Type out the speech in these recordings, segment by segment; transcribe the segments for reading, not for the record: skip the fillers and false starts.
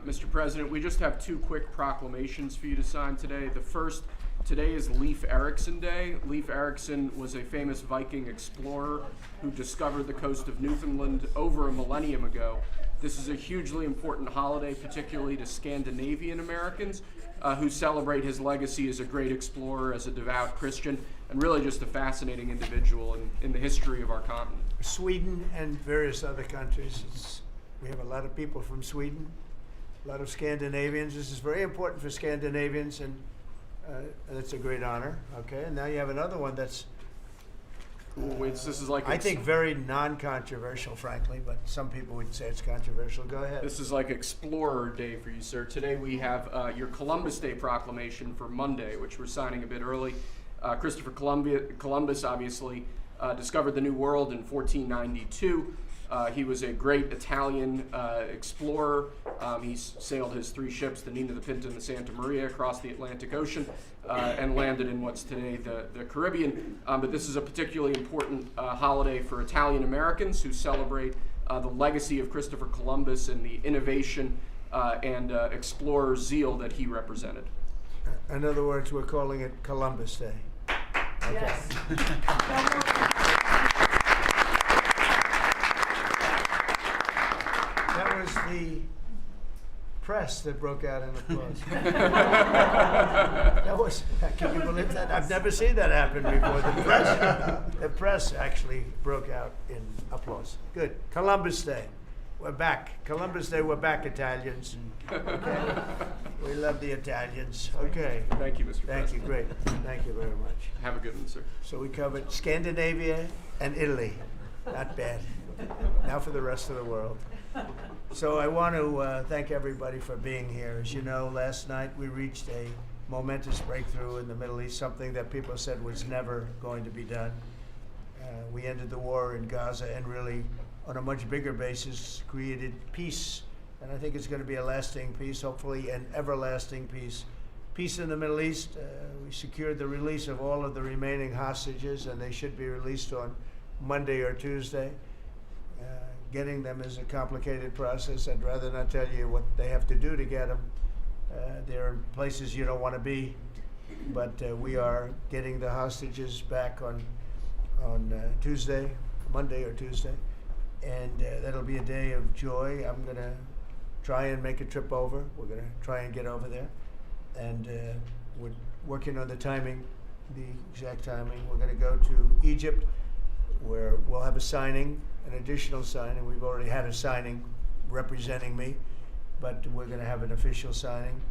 Mr. President, we just have two quick proclamations for you to sign today. The first, today is Leif Erikson Day. Leif Erikson was a famous Viking explorer who discovered the coast of Newfoundland over a millennium ago. This is a hugely important holiday, particularly to Scandinavian Americans who celebrate his legacy as a great explorer, as a devout Christian, and really just a fascinating individual in the history of our continent. Sweden and various other countries. We have a lot of people from Sweden, a lot of Scandinavians. This is very important for Scandinavians, and it's a great honor. Okay, and now you have another one that's, This is like I think, very non-controversial, frankly, but some people would say it's controversial. Go ahead. This is like Explorer Day for you, sir. Today we have your Columbus Day proclamation for Monday, which we're signing a bit early. Christopher Columbus obviously discovered the New World in 1492. He was a great Italian explorer. He sailed his three ships, the Nina, the Pinta, and the Santa Maria, across the Atlantic Ocean and landed in what's today the Caribbean. But this is a particularly important holiday for Italian Americans who celebrate the legacy of Christopher Columbus and the innovation and explorer zeal that he represented. In other words, we're calling it Columbus Day. Okay. Yes. That was the press that broke out in applause. Can you believe that? I've never seen that happen before. The press actually broke out in applause. Good. Columbus Day. We're back. Columbus Day, we're back, Italians. Okay. We love the Italians. Okay. Thank you, Mr. Thank you. President. Great. Thank you very much. Have a good one, sir. So we covered Scandinavia and Italy. Not bad. Now for the rest of the world. So I want to thank everybody for being here. As you know, last night we reached a momentous breakthrough in the Middle East, something that people said was never going to be done. We ended the war in Gaza and really, on a much bigger basis, created peace. And I think it's going to be a lasting peace, hopefully an everlasting peace. Peace in the Middle East. We secured the release of all of the remaining hostages, and they should be released on Monday or Tuesday. Getting them is a complicated process. I'd rather not tell you what they have to do to get them. They're in places you don't want to be, but we are getting the hostages back on Tuesday, Monday or Tuesday, and that'll be a day of joy. I'm going to try and make a trip over. We're going to try and get over there, and we're working on the timing, the exact timing. We're going to go to Egypt, where we'll have a signing, an additional signing. We've already had a signing representing me, but we're going to have an official signing.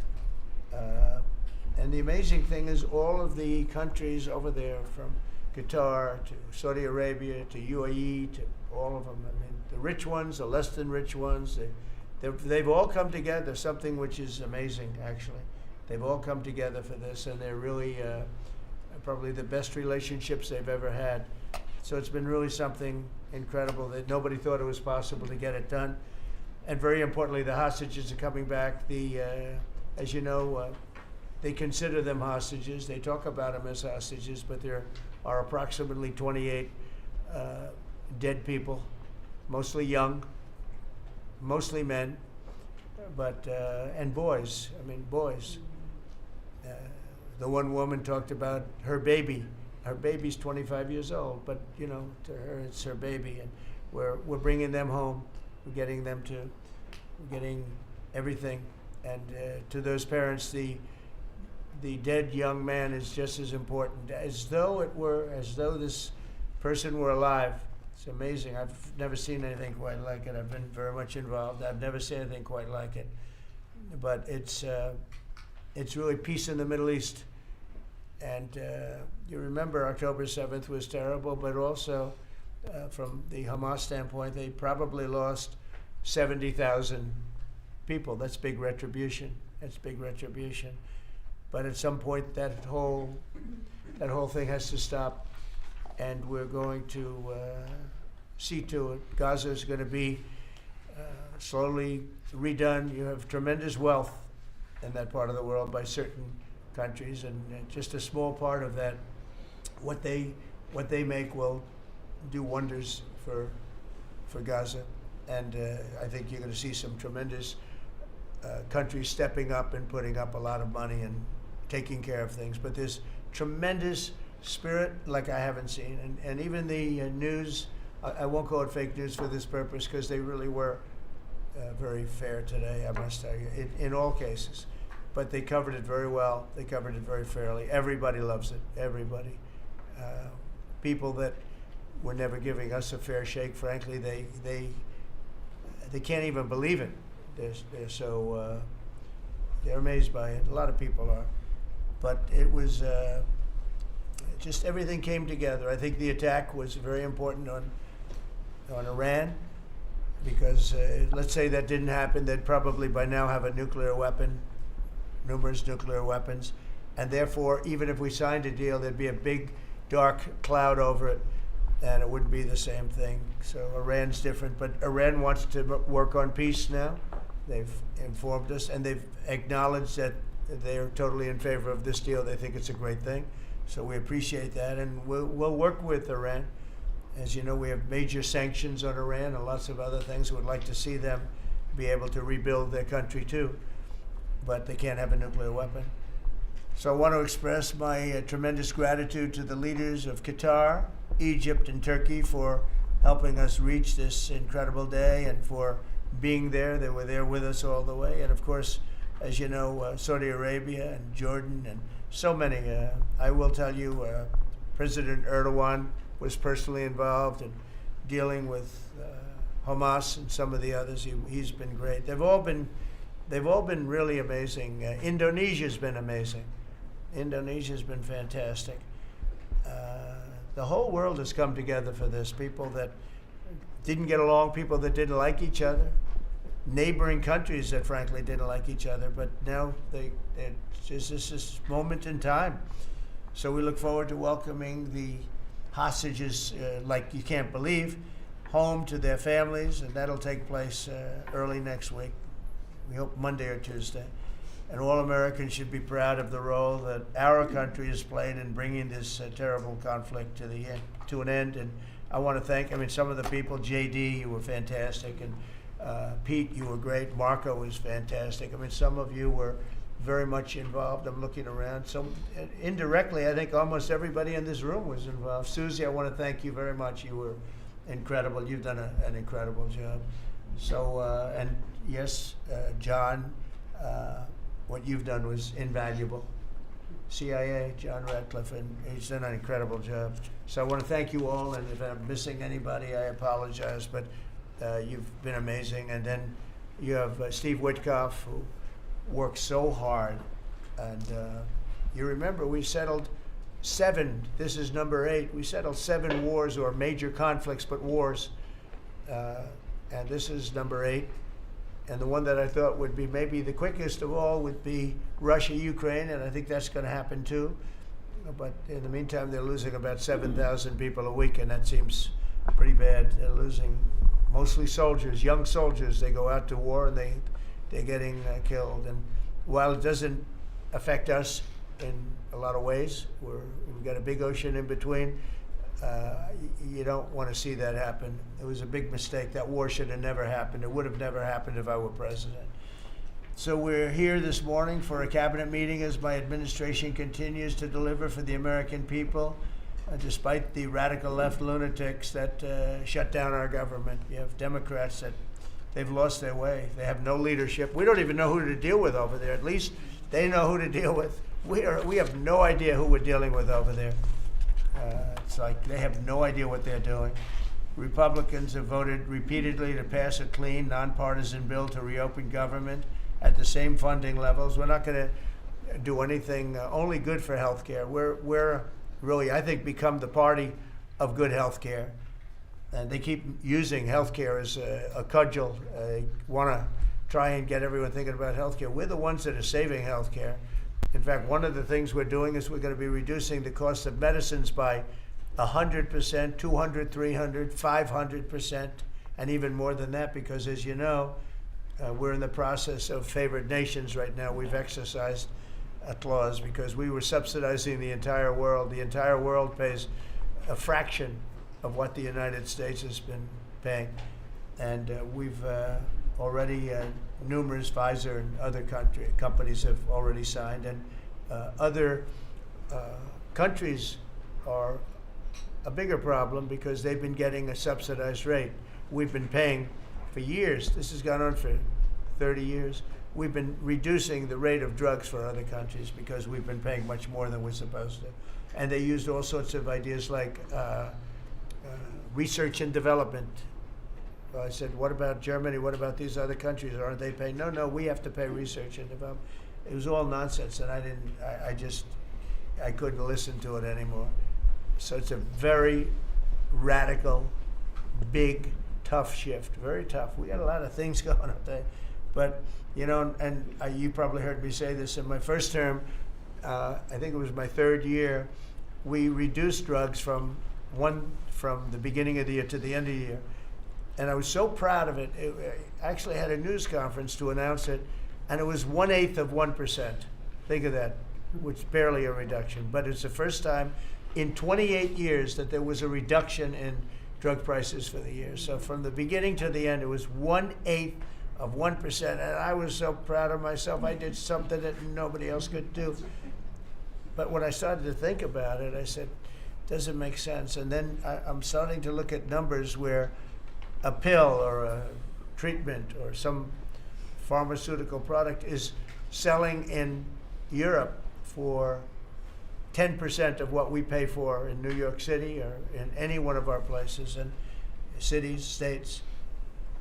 And the amazing thing is all of the countries over there, from Qatar to Saudi Arabia to UAE to all of them, I mean, the rich ones, the less than rich ones, they've all come together, something which is amazing, actually. They've all come together for this, and they're really probably the best relationships they've ever had. So it's been really something incredible that nobody thought it was possible to get it done. And very importantly, the hostages are coming back. As you know, they consider them hostages. They talk about them as hostages, but there are approximately 28 dead people, mostly young, mostly men, but and boys. I mean, boys. The one woman talked about her baby. Her baby's 25 years old, but you know, to her it's her baby, and we're bringing them home. We're getting them we're getting everything, and to those parents, the dead young man is just as important, as though this person were alive. It's amazing. I've never seen anything quite like it. I've been very much involved. I've never seen anything quite like it. But it's really peace in the Middle East. And you remember October 7th was terrible, but also from the Hamas standpoint, they probably lost 70,000 people. That's big retribution. That's big retribution. But at some point, that whole thing has to stop, and we're going to see to it. Gaza is going to be slowly redone. You have tremendous wealth in that part of the world by certain countries, and just a small part of that, what they make will do wonders for Gaza. And I think you're going to see some tremendous countries stepping up and putting up a lot of money and taking care of things. But there's tremendous spirit like I haven't seen. And even the news, I won't call it fake news for this purpose because they really were very fair today, I must tell you, in all cases. But they covered it very well. They covered it very fairly. Everybody loves it, everybody. People that were never giving us a fair shake, frankly, they can't even believe it. They're so, they're amazed by it. A lot of people are. But it was just everything came together. I think the attack was very important on Iran because let's say that didn't happen, they'd probably by now have a nuclear weapon, numerous nuclear weapons, and therefore even if we signed a deal, there'd be a big dark cloud over it and it wouldn't be the same thing. So Iran's different, but Iran wants to work on peace now. They've informed us and they've acknowledged that they're totally in favor of this deal. They think it's a great thing. So we appreciate that, and we'll work with Iran. As you know, we have major sanctions on Iran and lots of other things. We'd like to see them be able to rebuild their country too, but they can't have a nuclear weapon. So I want to express my tremendous gratitude to the leaders of Qatar, Egypt, and Turkey for helping us reach this incredible day and for being there. They were there with us all the way. And of course, as you know, Saudi Arabia and Jordan and so many. I will tell you, President Erdogan was personally involved in dealing with Hamas and some of the others. He's been great. They've all been really amazing. Indonesia's been amazing. Indonesia's been fantastic. The whole world has come together for this. People that didn't get along, people that didn't like each other, neighboring countries that frankly didn't like each other, but now it's just this moment in time. So we look forward to welcoming the hostages, like you can't believe, home to their families, and that'll take place early next week. We hope Monday or Tuesday. And all Americans should be proud of the role that our country has played in bringing this terrible conflict to an end. And I want to thank, some of the people, JD, you were fantastic, and Pete, you were great. Marco was fantastic. Some of you were very much involved. I'm looking around. So indirectly, I think almost everybody in this room was involved. Susie, I want to thank you very much. You were incredible. You've done an incredible job. So, and yes, John, what you've done was invaluable. CIA, John Radcliffe, and he's done an incredible job. So I want to thank you all, and if I'm missing anybody, I apologize, but you've been amazing. And then you have Steve Witkoff, who worked so hard. And you remember we settled 7, this is number 8, we settled 7 wars or major conflicts, but wars. And this is number 8. And the one that I thought would be maybe the quickest of all would be Russia-Ukraine, and I think that's going to happen too. But in the meantime, they're losing about 7,000 people a week, and that seems pretty bad. They're losing mostly soldiers, young soldiers. They go out to war, and they're getting killed. And while it doesn't affect us in a lot of ways, we've got a big ocean in between, you don't want to see that happen. It was a big mistake. That war should have never happened. It would have never happened if I were president. So we're here this morning for a cabinet meeting as my administration continues to deliver for the American people, despite the radical left lunatics that shut down our government. You have Democrats that they've lost their way. They have no leadership. We don't even know who to deal with over there. At least they know who to deal with. We have no idea who we're dealing with over there. It's like they have no idea what they're doing. Republicans have voted repeatedly to pass a clean, nonpartisan bill to reopen government at the same funding levels. We're not going to do anything only good for health care. We're really, I think, become the party of good health care. And they keep using health care as a cudgel. They want to try and get everyone thinking about health care. We're the ones that are saving health care. In fact, one of the things we're doing is we're going to be reducing the cost of medicines by 100%, 200, 300, 500%, and even more than that, because as you know, we're in the process of favored nations right now. We've exercised a clause because we were subsidizing the entire world. The entire world pays a fraction of what the United States has been paying. And we've already numerous Pfizer and other companies have already signed, and other countries are a bigger problem because they've been getting a subsidized rate. We've been paying for years. This has gone on for 30 years. We've been reducing the rate of drugs for other countries because we've been paying much more than we're supposed to. And they used all sorts of ideas like research and development. I said, what about Germany? What about these other countries? Aren't they paying? No, we have to pay research and development. It was all nonsense, and I couldn't listen to it anymore. So it's a very radical, big, tough shift. Very tough. We got a lot of things going up there. But, you know, and you probably heard me say this in my first term, I think it was my third year, we reduced drugs from the beginning of the year to the end of the year. And I was so proud of it. I actually had a news conference to announce it, and it was 1/8 of 1%. Think of that, which is barely a reduction. But it's the first time in 28 years that there was a reduction in drug prices for the year. So from the beginning to the end, it was 1/8 of 1%. And I was so proud of myself. I did something that nobody else could do. But when I started to think about it, I said, does it make sense? And then I'm starting to look at numbers where a pill or a treatment or some pharmaceutical product is selling in Europe for 10% of what we pay for in New York City or in any one of our places and cities, states.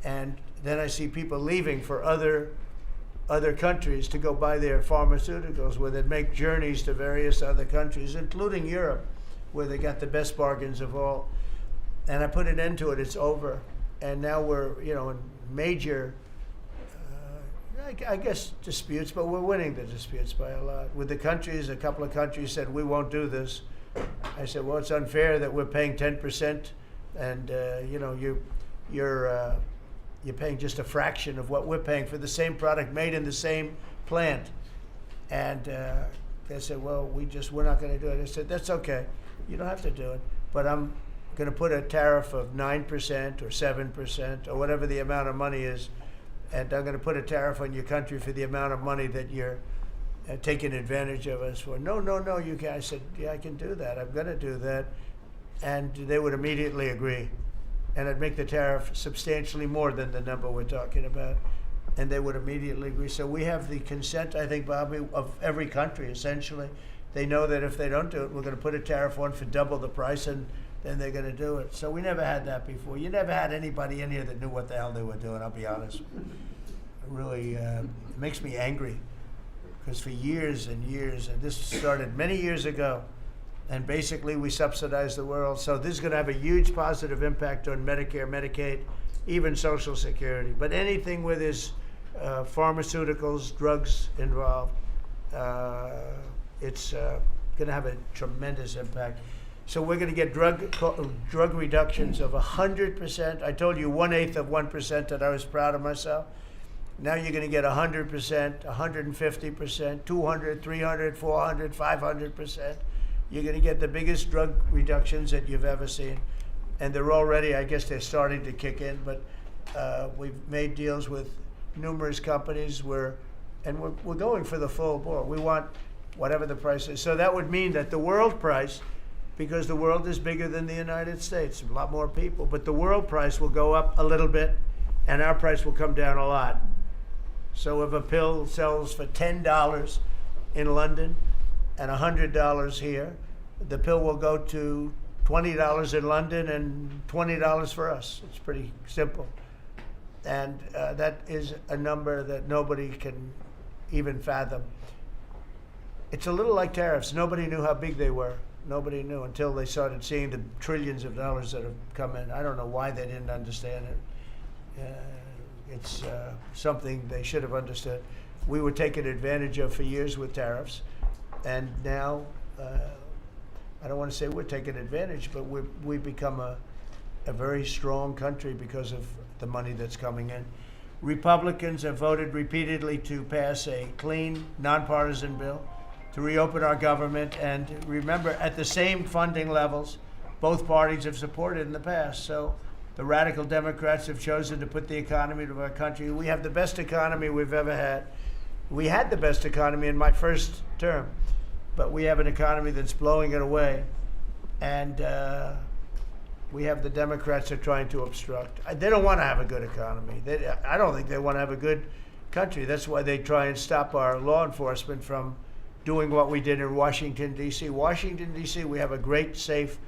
And then I see people leaving for other countries to go buy their pharmaceuticals, where they make journeys to various other countries, including Europe, where they got the best bargains of all. And I put an end to it. It's over. And now we're, in major, I guess, disputes, but we're winning the disputes by a lot. With the countries, a couple of countries said, we won't do this. I said, well, it's unfair that we're paying 10%, and, you're paying just a fraction of what we're paying for the same product made in the same plant. And they said, well, we're not going to do it. I said, that's okay. You don't have to do it. But I'm going to put a tariff of 9% or 7% or whatever the amount of money is. And I'm going to put a tariff on your country for the amount of money that you're taking advantage of us for. No, you can't. I said, yeah, I can do that. I'm going to do that. And they would immediately agree. And I'd make the tariff substantially more than the number we're talking about. And they would immediately agree. So we have the consent, I think, Bobby, of every country, essentially. They know that if they don't do it, we're going to put a tariff on for double the price, and then they're going to do it. So we never had that before. You never had anybody in here that knew what the hell they were doing, I'll be honest. It really makes me angry. Because for years and years, and this started many years ago, and basically we subsidize the world. So this is going to have a huge positive impact on Medicare, Medicaid, even Social Security. But anything where there's pharmaceuticals, drugs involved, it's going to have a tremendous impact. So we're going to get drug reductions of 100%. I told you 1/8 of 1% that I was proud of myself. Now you're going to get 100%, 150%, 200, 300, 400, 500%. You're going to get the biggest drug reductions that you've ever seen. And they're already, I guess they're starting to kick in, but we've made deals with numerous companies and we're going for the full board. We want whatever the price is. So that would mean that the world price, because the world is bigger than the United States, a lot more people, but the world price will go up a little bit and our price will come down a lot. So if a pill sells for $10 in London and $100 here, the pill will go to $20 in London and $20 for us. It's pretty simple. And that is a number that nobody can even fathom. It's a little like tariffs. Nobody knew how big they were. Nobody knew until they started seeing the trillions of dollars that have come in. I don't know why they didn't understand it. It's something they should have understood. We were taken advantage of for years with tariffs, and now I don't want to say we're taking advantage, but we've become a very strong country because of the money that's coming in. Republicans have voted repeatedly to pass a clean, nonpartisan bill to reopen our government, and remember, at the same funding levels both parties have supported in the past. So The radical Democrats have chosen to put the economy of our country. We have the best economy we've ever had. We had the best economy in my first term, but we have an economy that's blowing it away. And we have the Democrats that are trying to obstruct. They don't want to have a good economy. I don't think they want to have a good country. That's why they try and stop our law enforcement from doing what we did in Washington, D.C. Washington, D.C., we have a great, safe,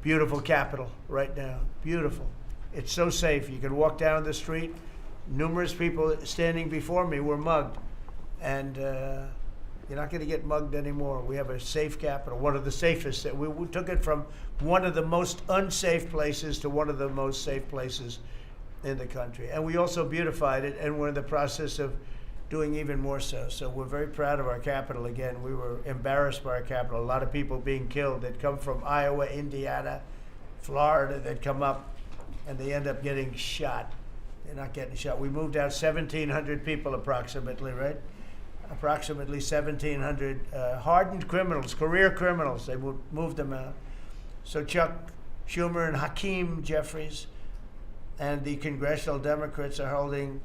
beautiful capital right now. Beautiful. It's so safe. You can walk down the street. Numerous people standing before me were mugged. And you're not going to get mugged anymore. We have a safe capital, one of the safest. We took it from one of the most unsafe places to one of the most safe places in the country. And we also beautified it, and we're in the process of doing even more so. So we're very proud of our capital again. We were embarrassed by our capital. A lot of people being killed that come from Iowa, Indiana, Florida, that come up, and they end up getting shot. They're not getting shot. We moved out 1,700 people approximately, right? Approximately 1,700 hardened criminals, career criminals. They moved them out. So Chuck Schumer and Hakeem Jeffries and the congressional Democrats are holding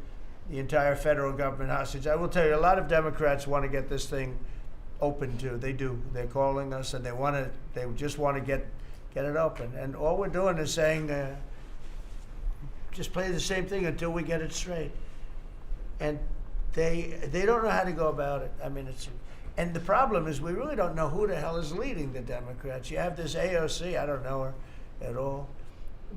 the entire federal government hostage. I will tell you, a lot of Democrats want to get this thing open too. They do. They're calling us, and they just want to get it open. And all we're doing is saying, just play the same thing until we get it straight. And they don't know how to go about it. I mean, and the problem is we really don't know who the hell is leading the Democrats. You have this AOC, I don't know her at all,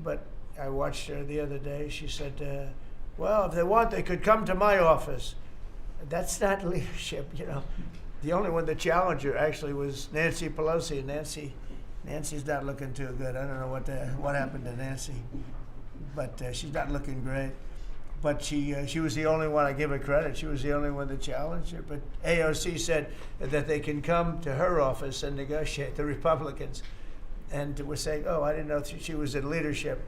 but I watched her the other day. She said, well, if they want, they could come to my office. That's not leadership, you know. The only one that challenged her actually was Nancy Pelosi, and Nancy's not looking too good. I don't know what happened to Nancy, but she's not looking great. But she was the only one, I give her credit, she was the only one that challenged her. But AOC said that they can come to her office and negotiate, the Republicans. And we're saying, oh, I didn't know she was in leadership.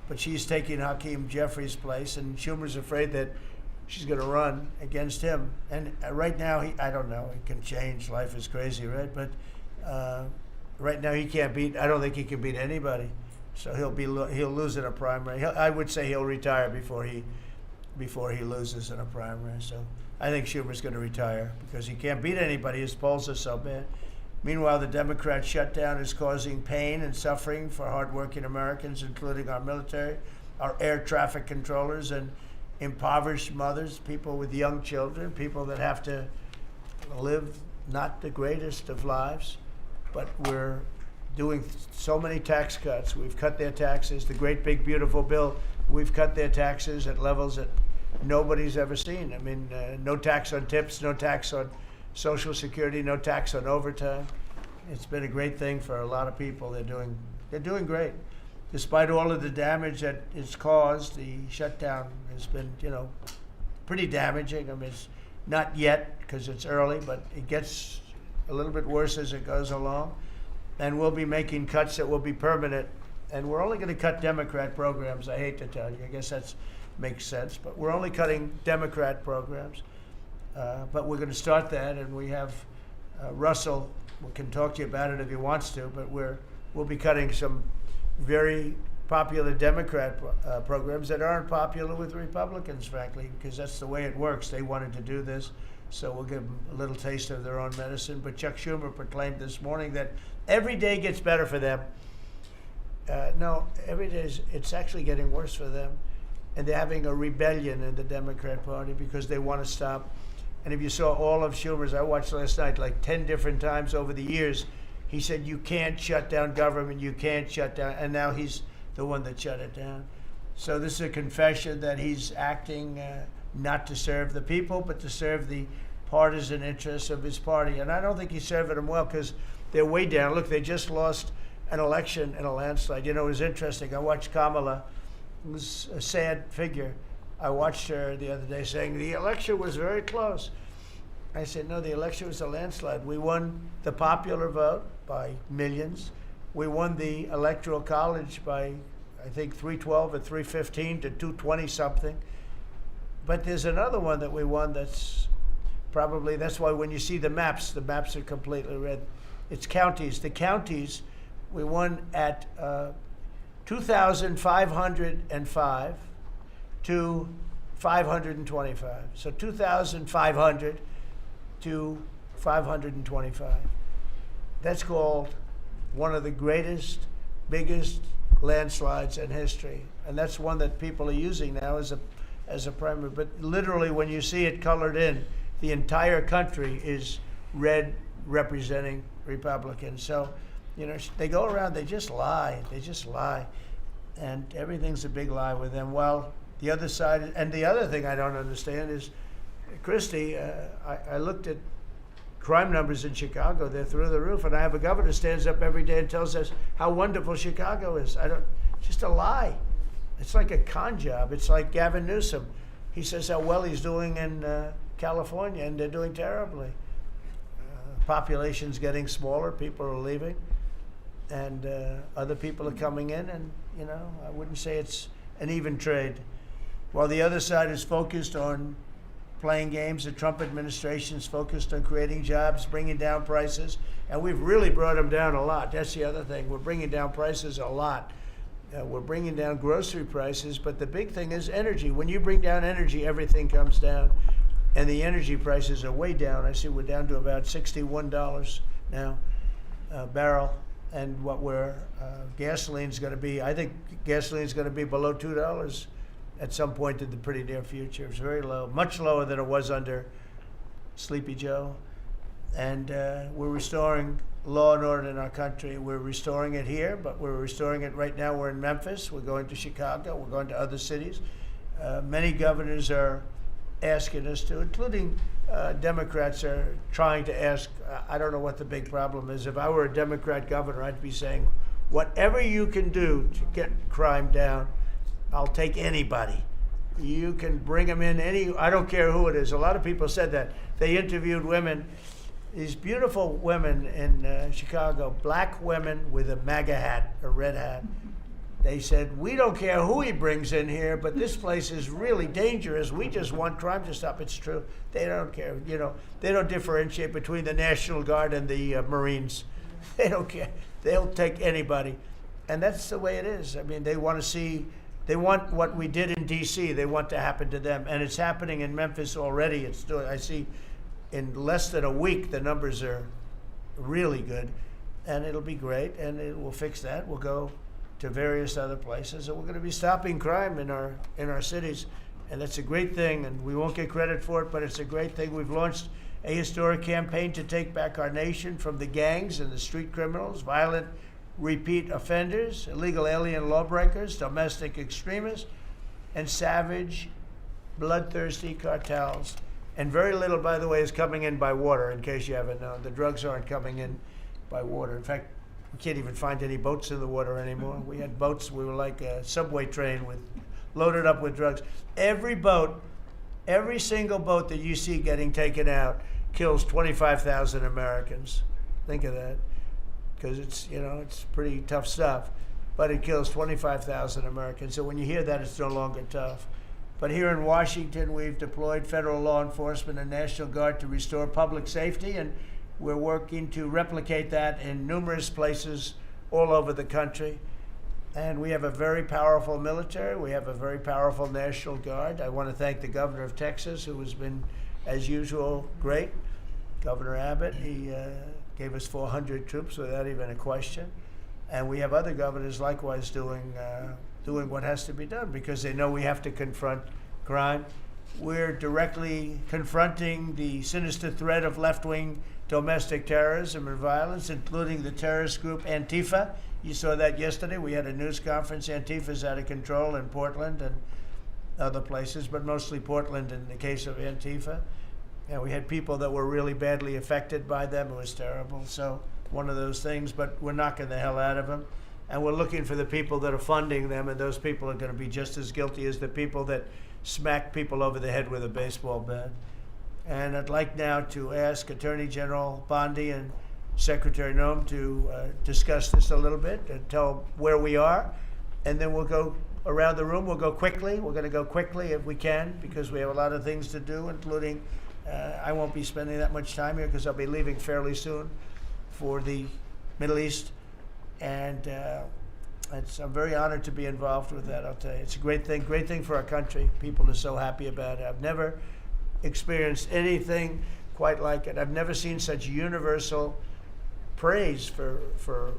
But she's taking Hakeem Jeffries' place, and Schumer's afraid that she's going to run against him. And right now, I don't know, it can change, life is crazy, right? But right now I don't think he can beat anybody. So he'll lose in a primary. I would say he'll retire before he loses in a primary. So I think Schumer's going to retire because he can't beat anybody. His polls are so bad. Meanwhile, the Democrat shutdown is causing pain and suffering for hardworking Americans, including our military, our air traffic controllers, and impoverished mothers, people with young children, people that have to live not the greatest of lives. But we're doing so many tax cuts. We've cut their taxes. The great big beautiful bill, we've cut their taxes at levels that nobody's ever seen. I mean, no tax on tips, no tax on Social Security, no tax on overtime. It's been a great thing for a lot of people. They're doing great. Despite all of the damage that it's caused, the shutdown has been, pretty damaging. I mean, it's not yet because it's early, but it gets a little bit worse as it goes along. And we'll be making cuts that will be permanent. And we're only going to cut Democrat programs. I hate to tell you. I guess that makes sense. But we're only cutting Democrat programs. But we're going to start that, and we have Russell can talk to you about it if he wants to, but we'll be cutting some very popular Democrat programs that aren't popular with Republicans, frankly, because that's the way it works. They wanted to do this, so we'll give them a little taste of their own medicine. But Chuck Schumer proclaimed this morning that every day gets better for them. No, every day it's actually getting worse for them. And they're having a rebellion in the Democrat Party because they want to stop. And if you saw all of Schumer's, I watched last night like 10 different times over the years, he said, you can't shut down government, you can't shut down, and now he's the one that shut it down. So this is a confession that he's acting not to serve the people, but to serve the partisan interests of his party. And I don't think he's serving them well because they're way down. Look, they just lost an election in a landslide. It was interesting. I watched Kamala. It was a sad figure. I watched her the other day saying the election was very close. I said, no, the election was a landslide. We won the popular vote by millions. We won the Electoral College by, I think, 312 or 315 to 220 something. But there's another one that we won that's why when you see the maps are completely red. It's counties. The counties, we won at 2,505 to 525. So 2,500 to 525. That's called one of the greatest, biggest landslides in history. And that's one that people are using now as a primary. But literally, when you see it colored in, the entire country is red representing Republicans. So, you know, they go around, they just lie. They just lie. And everything's a big lie with them. Well, the other side, and the other thing I don't understand is, Christie, I looked at crime numbers in Chicago. They're through the roof. And I have a governor who stands up every day and tells us how wonderful Chicago is. Just a lie. It's like a con job. It's like Gavin Newsom. He says how well he's doing in California, and they're doing terribly. Population's getting smaller. People are leaving. And other people are coming in. And, you know, I wouldn't say it's an even trade. While the other side is focused on playing games, the Trump administration is focused on creating jobs, bringing down prices, and we've really brought them down a lot. That's the other thing. We're bringing down prices a lot. We're bringing down grocery prices, but the big thing is energy. When you bring down energy, everything comes down, and the energy prices are way down. I see we're down to about $61 now a barrel, and what gasoline's going to be, I think gasoline's going to be below $2 at some point in the pretty near future. It's very low, much lower than it was under Sleepy Joe. And we're restoring law and order in our country. We're restoring it here, but we're restoring it right now. We're in Memphis. We're going to Chicago. We're going to other cities. Many governors are asking us to, including Democrats are trying to ask. I don't know what the big problem is. If I were a Democrat governor, I'd be saying, whatever you can do to get crime down, I'll take anybody. You can bring them in I don't care who it is. A lot of people said that. They interviewed women, these beautiful women in Chicago, black women with a MAGA hat, a red hat. They said, we don't care who he brings in here, but this place is really dangerous. We just want crime to stop. It's true. They don't care. You know, they don't differentiate between the National Guard and the Marines. They don't care. They'll take anybody. And that's the way it is. I mean, they want what we did in D.C., they want to happen to them. And it's happening in Memphis already. I see in less than a week, the numbers are really good. And it'll be great, and we'll fix that. We'll go to various other places, and we're going to be stopping crime in our cities. And that's a great thing, and we won't get credit for it, but it's a great thing. We've launched a historic campaign to take back our nation from the gangs and the street criminals, violent repeat offenders, illegal alien lawbreakers, domestic extremists, and savage, bloodthirsty cartels. And very little, by the way, is coming in by water, in case you haven't known. The drugs aren't coming in by water. In fact, we can't even find any boats in the water anymore. We had boats, we were like a subway train loaded up with drugs. Every single boat that you see getting taken out kills 25,000 Americans. Think of that. Because it's pretty tough stuff, but it kills 25,000 Americans. So when you hear that, it's no longer tough. But here in Washington, we've deployed federal law enforcement and National Guard to restore public safety, and we're working to replicate that in numerous places all over the country. And we have a very powerful military. We have a very powerful National Guard. I want to thank the governor of Texas, who has been, as usual, great. Governor Abbott, he gave us 400 troops without even a question. And we have other governors likewise doing what has to be done, because they know we have to confront crime. We're directly confronting the sinister threat of left-wing domestic terrorism and violence, including the terrorist group Antifa. You saw that yesterday. We had a news conference. Antifa's out of control in Portland and other places, but mostly Portland in the case of Antifa. And we had people that were really badly affected by them. It was terrible. So one of those things, but we're knocking the hell out of them. And we're looking for the people that are funding them, and those people are going to be just as guilty as the people that smack people over the head with a baseball bat. And I'd like now to ask Attorney General Bondi and Secretary Noem to discuss this a little bit and tell where we are. And then we'll go around the room. We'll go quickly. We're going to go quickly if we can, because we have a lot of things to do, including I won't be spending that much time here because I'll be leaving fairly soon for the Middle East. And I'm very honored to be involved with that, I'll tell you. It's a great thing for our country. People are so happy about it. I've never experienced anything quite like it. I've never seen such universal praise for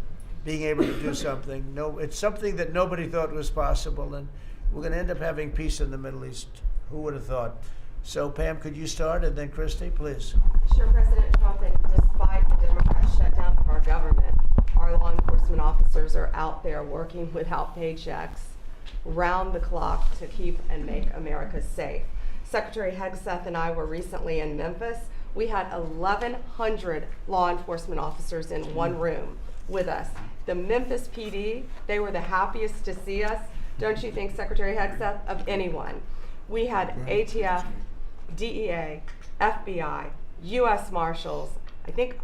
being able to do something. No, it's something that nobody thought was possible, and we're going to end up having peace in the Middle East. Who would have thought? So, Pam, could you start, and then Christy, please. Sure, President Trump, and despite the Democrat shutdown of our government, our law enforcement officers are out there working without paychecks, round the clock, to keep and make America safe. Secretary Hegseth and I were recently in Memphis. We had 1,100 law enforcement officers in one room with us. The Memphis PD, they were the happiest to see us, don't you think, Secretary Hegseth, of anyone. We had ATF, DEA, FBI, U.S. Marshals.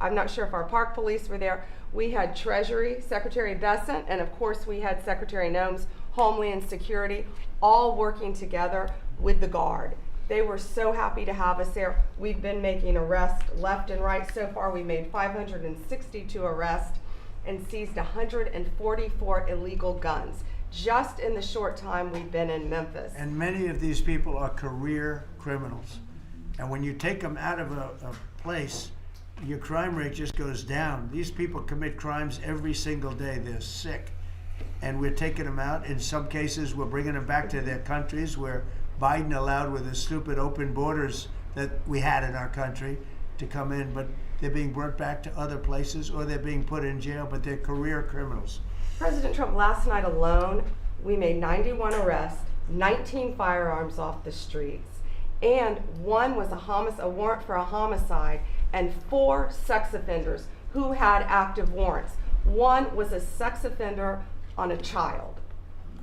I'm not sure if our park police were there. We had Treasury, Secretary Bessent, and of course we had Secretary Noem's Homeland Security, all working together with the Guard. They were so happy to have us there. We've been making arrests left and right. So far, we made 562 arrests and seized 144 illegal guns just in the short time we've been in Memphis. And many of these people are career criminals. And when you take them out of a place, your crime rate just goes down. These people commit crimes every single day. They're sick. And we're taking them out. In some cases, we're bringing them back to their countries where Biden allowed, with the stupid open borders that we had in our country, to come in. But they're being brought back to other places, or they're being put in jail, but they're career criminals. President Trump, last night alone, we made 91 arrests, 19 firearms off the streets, and one was a warrant for a homicide, and 4 sex offenders who had active warrants. One was a sex offender on a child.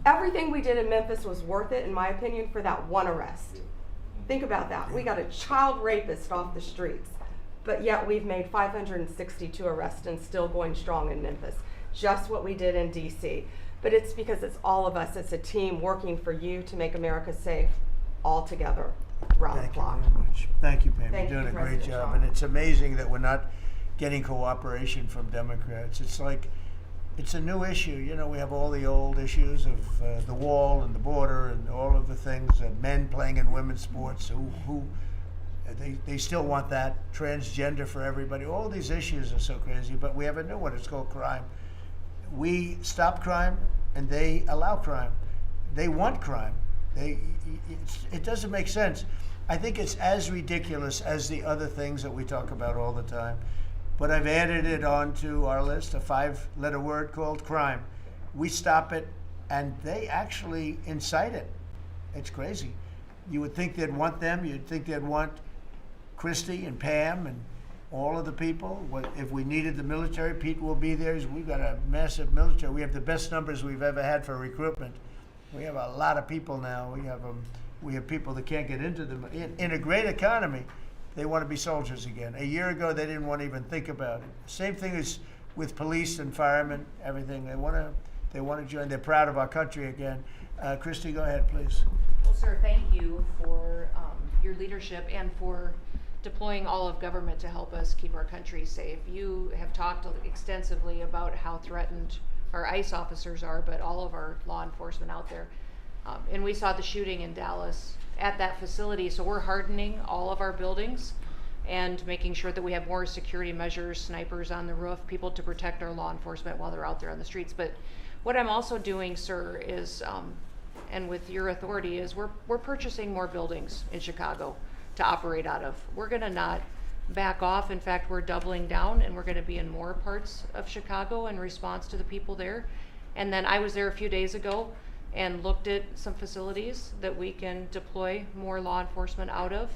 Everything we did in Memphis was worth it, in my opinion, for that one arrest. Think about that. We got a child rapist off the streets, but yet we've made 562 arrests and still going strong in Memphis. Just what we did in DC. But it's because it's all of us. It's a team working for you to make America safe, all together, around the clock. Thank you very much. Thank you, Pam. Thank You're doing you, a great President job. Trump. And it's amazing that we're not getting cooperation from Democrats. It's like, it's a new issue. You know, we have all the old issues of the wall and the border and all of the things, men playing in women's sports who they still want that, transgender for everybody. All these issues are so crazy, but we have a new one. It's called crime. We stop crime and they allow crime. They want crime. It doesn't make sense. I think it's as ridiculous as the other things that we talk about all the time. But I've added it onto our list, a 5-letter word called crime. We stop it, and they actually incite it. It's crazy. You would think they'd want them. You'd think they'd want Christy and Pam and all of the people. If we needed the military, Pete will be there. We've got a massive military. We have the best numbers we've ever had for recruitment. We have a lot of people now. We have people that can't get into them. In a great economy, they want to be soldiers again. A year ago, they didn't want to even think about it. Same thing as with police and firemen, everything. They want to join. They're proud of our country again. Christy, go ahead, please. Well, sir, thank you for your leadership and for deploying all of government to help us keep our country safe. You have talked extensively about how threatened our ICE officers are, but all of our law enforcement out there. And we saw the shooting in Dallas at that facility, so we're hardening all of our buildings and making sure that we have more security measures, snipers on the roof, people to protect our law enforcement while they're out there on the streets. But what I'm also doing, sir, is, and with your authority, is we're purchasing more buildings in Chicago to operate out of. We're gonna not back off. In fact, we're doubling down, and we're gonna be in more parts of Chicago in response to the people there. And then I was there a few days ago and looked at some facilities that we can deploy more law enforcement out of,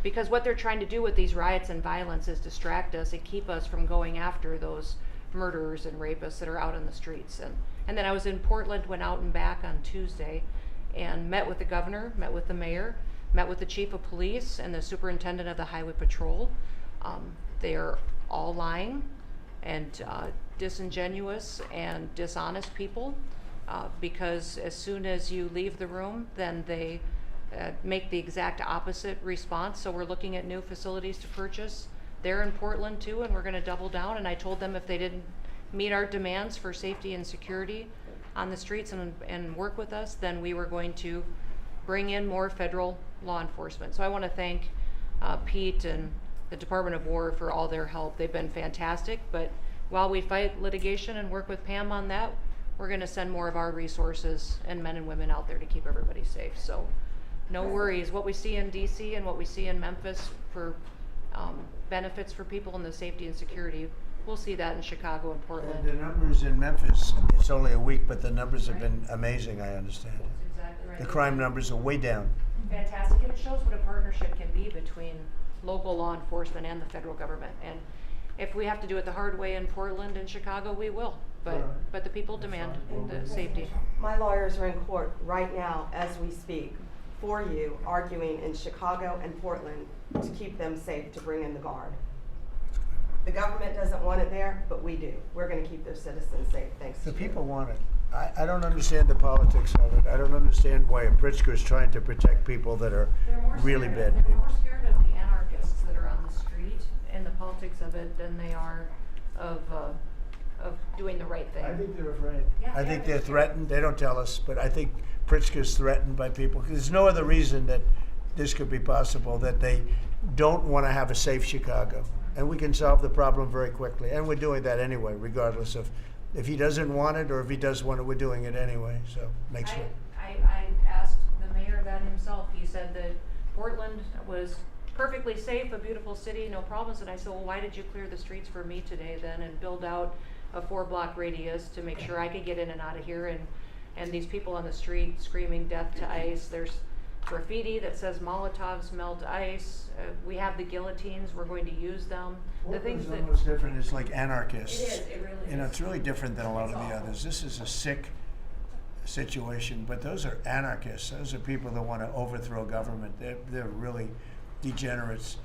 because what they're trying to do with these riots and violence is distract us and keep us from going after those murderers and rapists that are out on the streets. And then I was in Portland, went out and back on Tuesday and met with the governor, met with the mayor, met with the chief of police and the superintendent of the highway patrol. They're all lying and disingenuous and dishonest people. Because as soon as you leave the room, then they make the exact opposite response. So we're looking at new facilities to purchase. They're in Portland too, and we're gonna double down. And I told them if they didn't meet our demands for safety and security, on the streets and work with us, then we were going to bring in more federal law enforcement. So I want to thank Pete and the Department of War for all their help. They've been fantastic, but while we fight litigation and work with Pam on that, we're going to send more of our resources and men and women out there to keep everybody safe. So no worries. What we see in DC and what we see in Memphis for benefits for people in the safety and security, we'll see that in Chicago and Portland. The numbers in Memphis, it's only a week, but the numbers have been amazing, I understand. That's exactly right. The crime numbers are way down. Fantastic, and it shows what a partnership can be between local law enforcement and the federal government. And if we have to do it the hard way in Portland and Chicago, we will. But the people demand the safety. My lawyers are in court right now as we speak for you, arguing in Chicago and Portland to keep them safe, to bring in the guard. The government doesn't want it there, but we do. We're going to keep their citizens safe, thanks to The you. people want it. I don't understand the politics of it. I don't understand why Pritzker is trying to protect people that are really bad They're people. more scared of the anarchists that are on the street and the politics of it than they are of doing the right thing. I think they're afraid. Yeah, I yeah, think they're they're scared. threatened. They don't tell us, but I think Pritzker's threatened by people. There's no other reason that this could be possible, that they don't want to have a safe Chicago. And we can solve the problem very quickly. And we're doing that anyway, regardless of if he doesn't want it or if he does want it, we're doing it anyway. So make sure. I asked the mayor that himself. He said that Portland was perfectly safe, a beautiful city, no problems. And I said, well, why did you clear the streets for me today then and build out a 4-block radius to make sure I could get in and out of here? And these people on the street screaming death to ICE. There's graffiti that says Molotovs melt ICE. We have the guillotines. We're going to use them. The things Portland's that almost different. It's like anarchists. It is, it really You know, is. it's really different than a lot of the others. This is a sick situation, but those are anarchists. Those are people that want to overthrow government. They're really degenerates.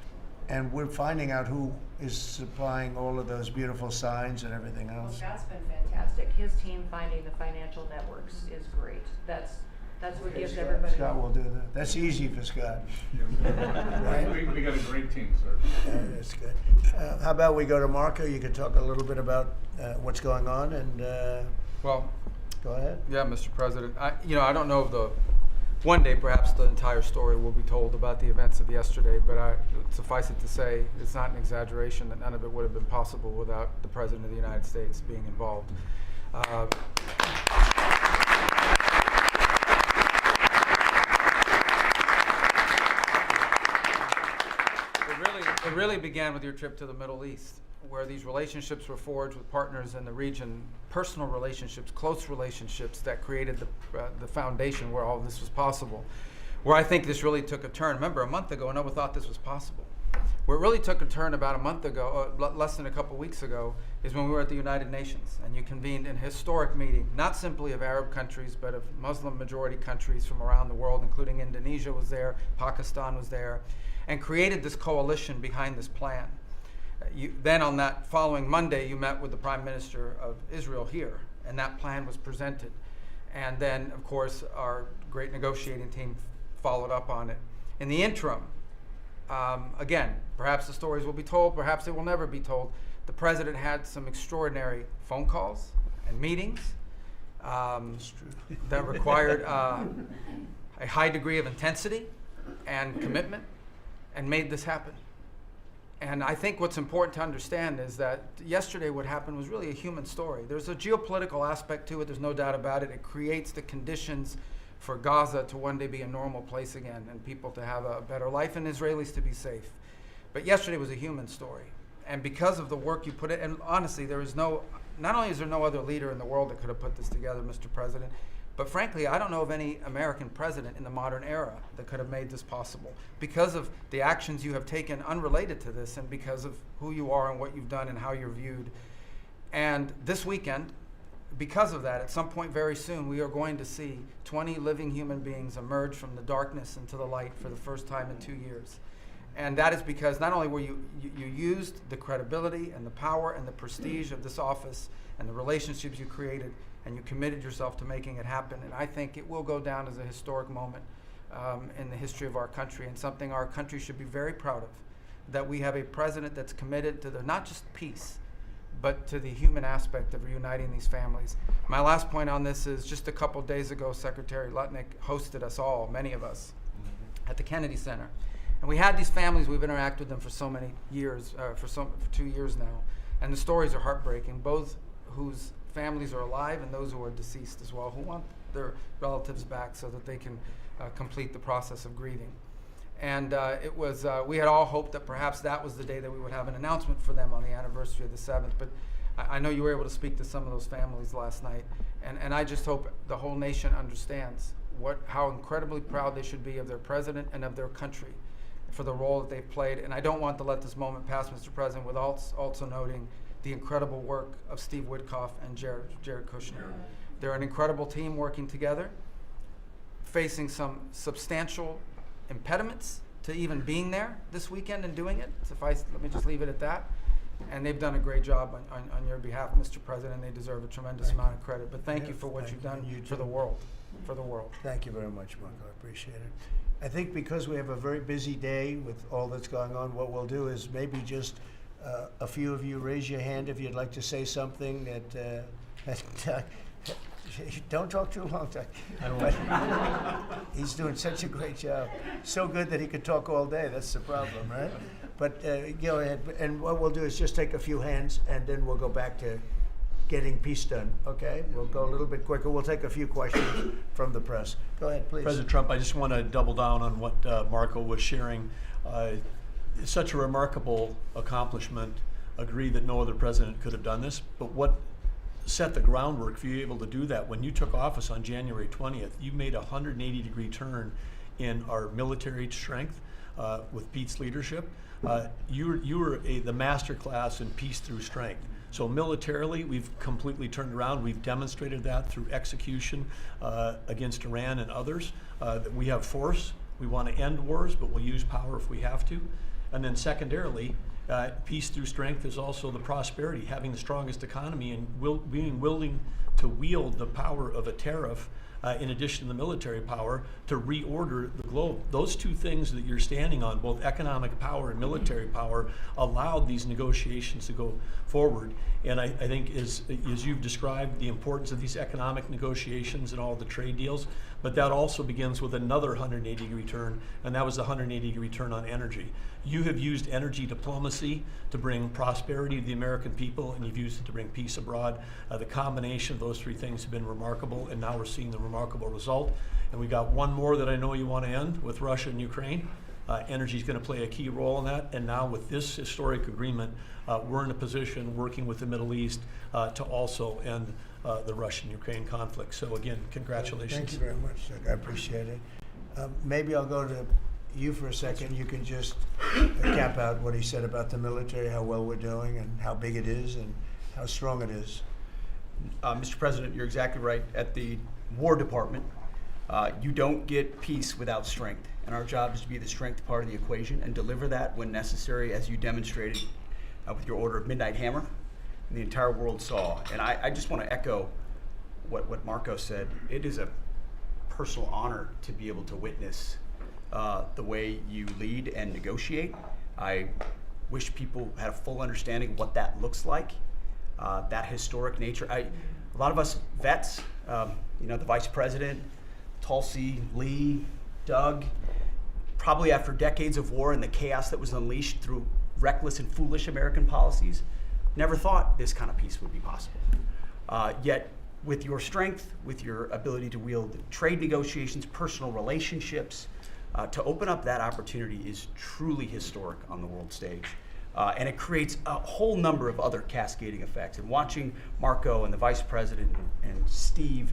And we're finding out who is supplying all of those beautiful signs and everything Well, else. Scott's been fantastic. His team finding the financial networks is great. That's what gives everybody. Scott will do that. That's easy for Scott. Right? We got a great team, sir. That's good. How about we go to Marco? You can talk a little bit about what's going on, and Well, go ahead. yeah, Mr. President. I don't know if one day perhaps the entire story will be told about the events of yesterday, but suffice it to say, it's not an exaggeration that none of it would have been possible without the President of the United States being involved. It really began with your trip to the Middle East, where these relationships were forged with partners in the region, personal relationships, close relationships that created the foundation where all of this was possible. Where I think this really took a turn. Remember, a month ago, no one thought this was possible. Where it really took a turn about a month ago, less than a couple weeks ago, is when we were at the United Nations and you convened an historic meeting, not simply of Arab countries, but of Muslim majority countries from around the world, including Indonesia was there, Pakistan was there, and created this coalition behind this plan. Then on that following Monday, you met with the Prime Minister of Israel here, and that plan was presented. And then, of course, our great negotiating team followed up on it. In the interim, again, perhaps the stories will be told, perhaps they will never be told. The President had some extraordinary phone calls and meetings that required a high degree of intensity and commitment, and made this happen. And I think what's important to understand is that yesterday what happened was really a human story. There's a geopolitical aspect to it, there's no doubt about it. It creates the conditions for Gaza to one day be a normal place again and people to have a better life and Israelis to be safe. But yesterday was a human story. And because of the work you put in, and honestly, not only is there no other leader in the world that could have put this together, Mr. President, but frankly, I don't know of any American president in the modern era that could have made this possible because of the actions you have taken unrelated to this and because of who you are and what you've done and how you're viewed. And this weekend, because of that, at some point very soon, we are going to see 20 living human beings emerge from the darkness into the light for the first time in 2 years. And that is because not only were you used the credibility and the power and the prestige of this office and the relationships you created, and you committed yourself to making it happen. And I think it will go down as a historic moment in the history of our country, and something our country should be very proud of, that we have a president that's committed to not just peace, but to the human aspect of reuniting these families. My last point on this is just a couple days ago, Secretary Lutnick hosted us all, many of us, at the Kennedy Center. And we had these families, we've interacted with them for so many years, for 2 years now, and the stories are heartbreaking, both whose families are alive and those who are deceased as well, who want their relatives back so that they can complete the process of grieving. And it was, we had all hoped that perhaps that was the day that we would have an announcement for them on the anniversary of the 7th, but I know you were able to speak to some of those families last night, and I just hope the whole nation understands how incredibly proud they should be of their president and of their country for the role that they've played. And I don't want to let this moment pass, Mr. President, without also noting the incredible work of Steve Witkoff and Jared Kushner. They're an incredible team working together, facing some substantial impediments to even being there this weekend and doing it. Let me just leave it at that. And they've done a great job on your behalf, Mr. President. They deserve a tremendous amount of credit. But thank you for what you've done for the world. For the world. Thank you very much, Marco. I appreciate it. I think because we have a very busy day with all that's going on, what we'll do is maybe just a few of you raise your hand if you'd like to say something that don't talk too long, Doug. But he's doing such a great job. So good that he could talk all day. That's the problem, right? But go ahead. And what we'll do is just take a few hands, and then we'll go back to getting peace done, okay? We'll go a little bit quicker. We'll take a few questions from the press. Go ahead, please. President Trump, I just want to double down on what Marco was sharing. It's such a remarkable accomplishment. Agree that no other president could have done this, but what set the groundwork for you able to do that? When you took office on January 20th, you made a 180-degree turn in our military strength with Pete's leadership. You were the master class in peace through strength. So militarily, we've completely turned around. We've demonstrated that through execution against Iran and others, that we have force. We want to end wars, but we'll use power if we have to. And then secondarily, peace through strength is also the prosperity, having the strongest economy and being willing to wield the power of a tariff in addition to the military power to reorder the globe. Those two things that you're standing on, both economic power and military power, allowed these negotiations to go forward. And I think as you've described the importance of these economic negotiations and all the trade deals, but that also begins with another 180-degree turn, and that was the 180-degree turn on energy. You have used energy diplomacy to bring prosperity to the American people, and you've used it to bring peace abroad. The combination of those three things have been remarkable, and now we're seeing the remarkable result. And we got one more that I know you want to end with Russia and Ukraine. Energy is going to play a key role in that, and now with this historic agreement, we're in a position working with the Middle East to also end the Russian-Ukraine conflict. So again, congratulations. Thank you very much, Doug. I appreciate it. Maybe I'll go to you for a second. You can just cap out what he said about the military, how well we're doing, and how big it is, and how strong it is. Mr. President, you're exactly right. At the War Department, you don't get peace without strength. And our job is to be the strength part of the equation and deliver that when necessary, as you demonstrated with your Order of Midnight Hammer, and the entire world saw. And I just want to echo what Marco said. It is a personal honor to be able to witness the way you lead and negotiate. I wish people had a full understanding of what that looks like, that historic nature. A lot of us vets, the Vice President, Tulsi, Lee, Doug, probably after decades of war and the chaos that was unleashed through reckless and foolish American policies, never thought this kind of peace would be possible. Yet, with your strength, with your ability to wield trade negotiations, personal relationships, to open up that opportunity is truly historic on the world stage. And it creates a whole number of other cascading effects. And watching Marco and the Vice President and Steve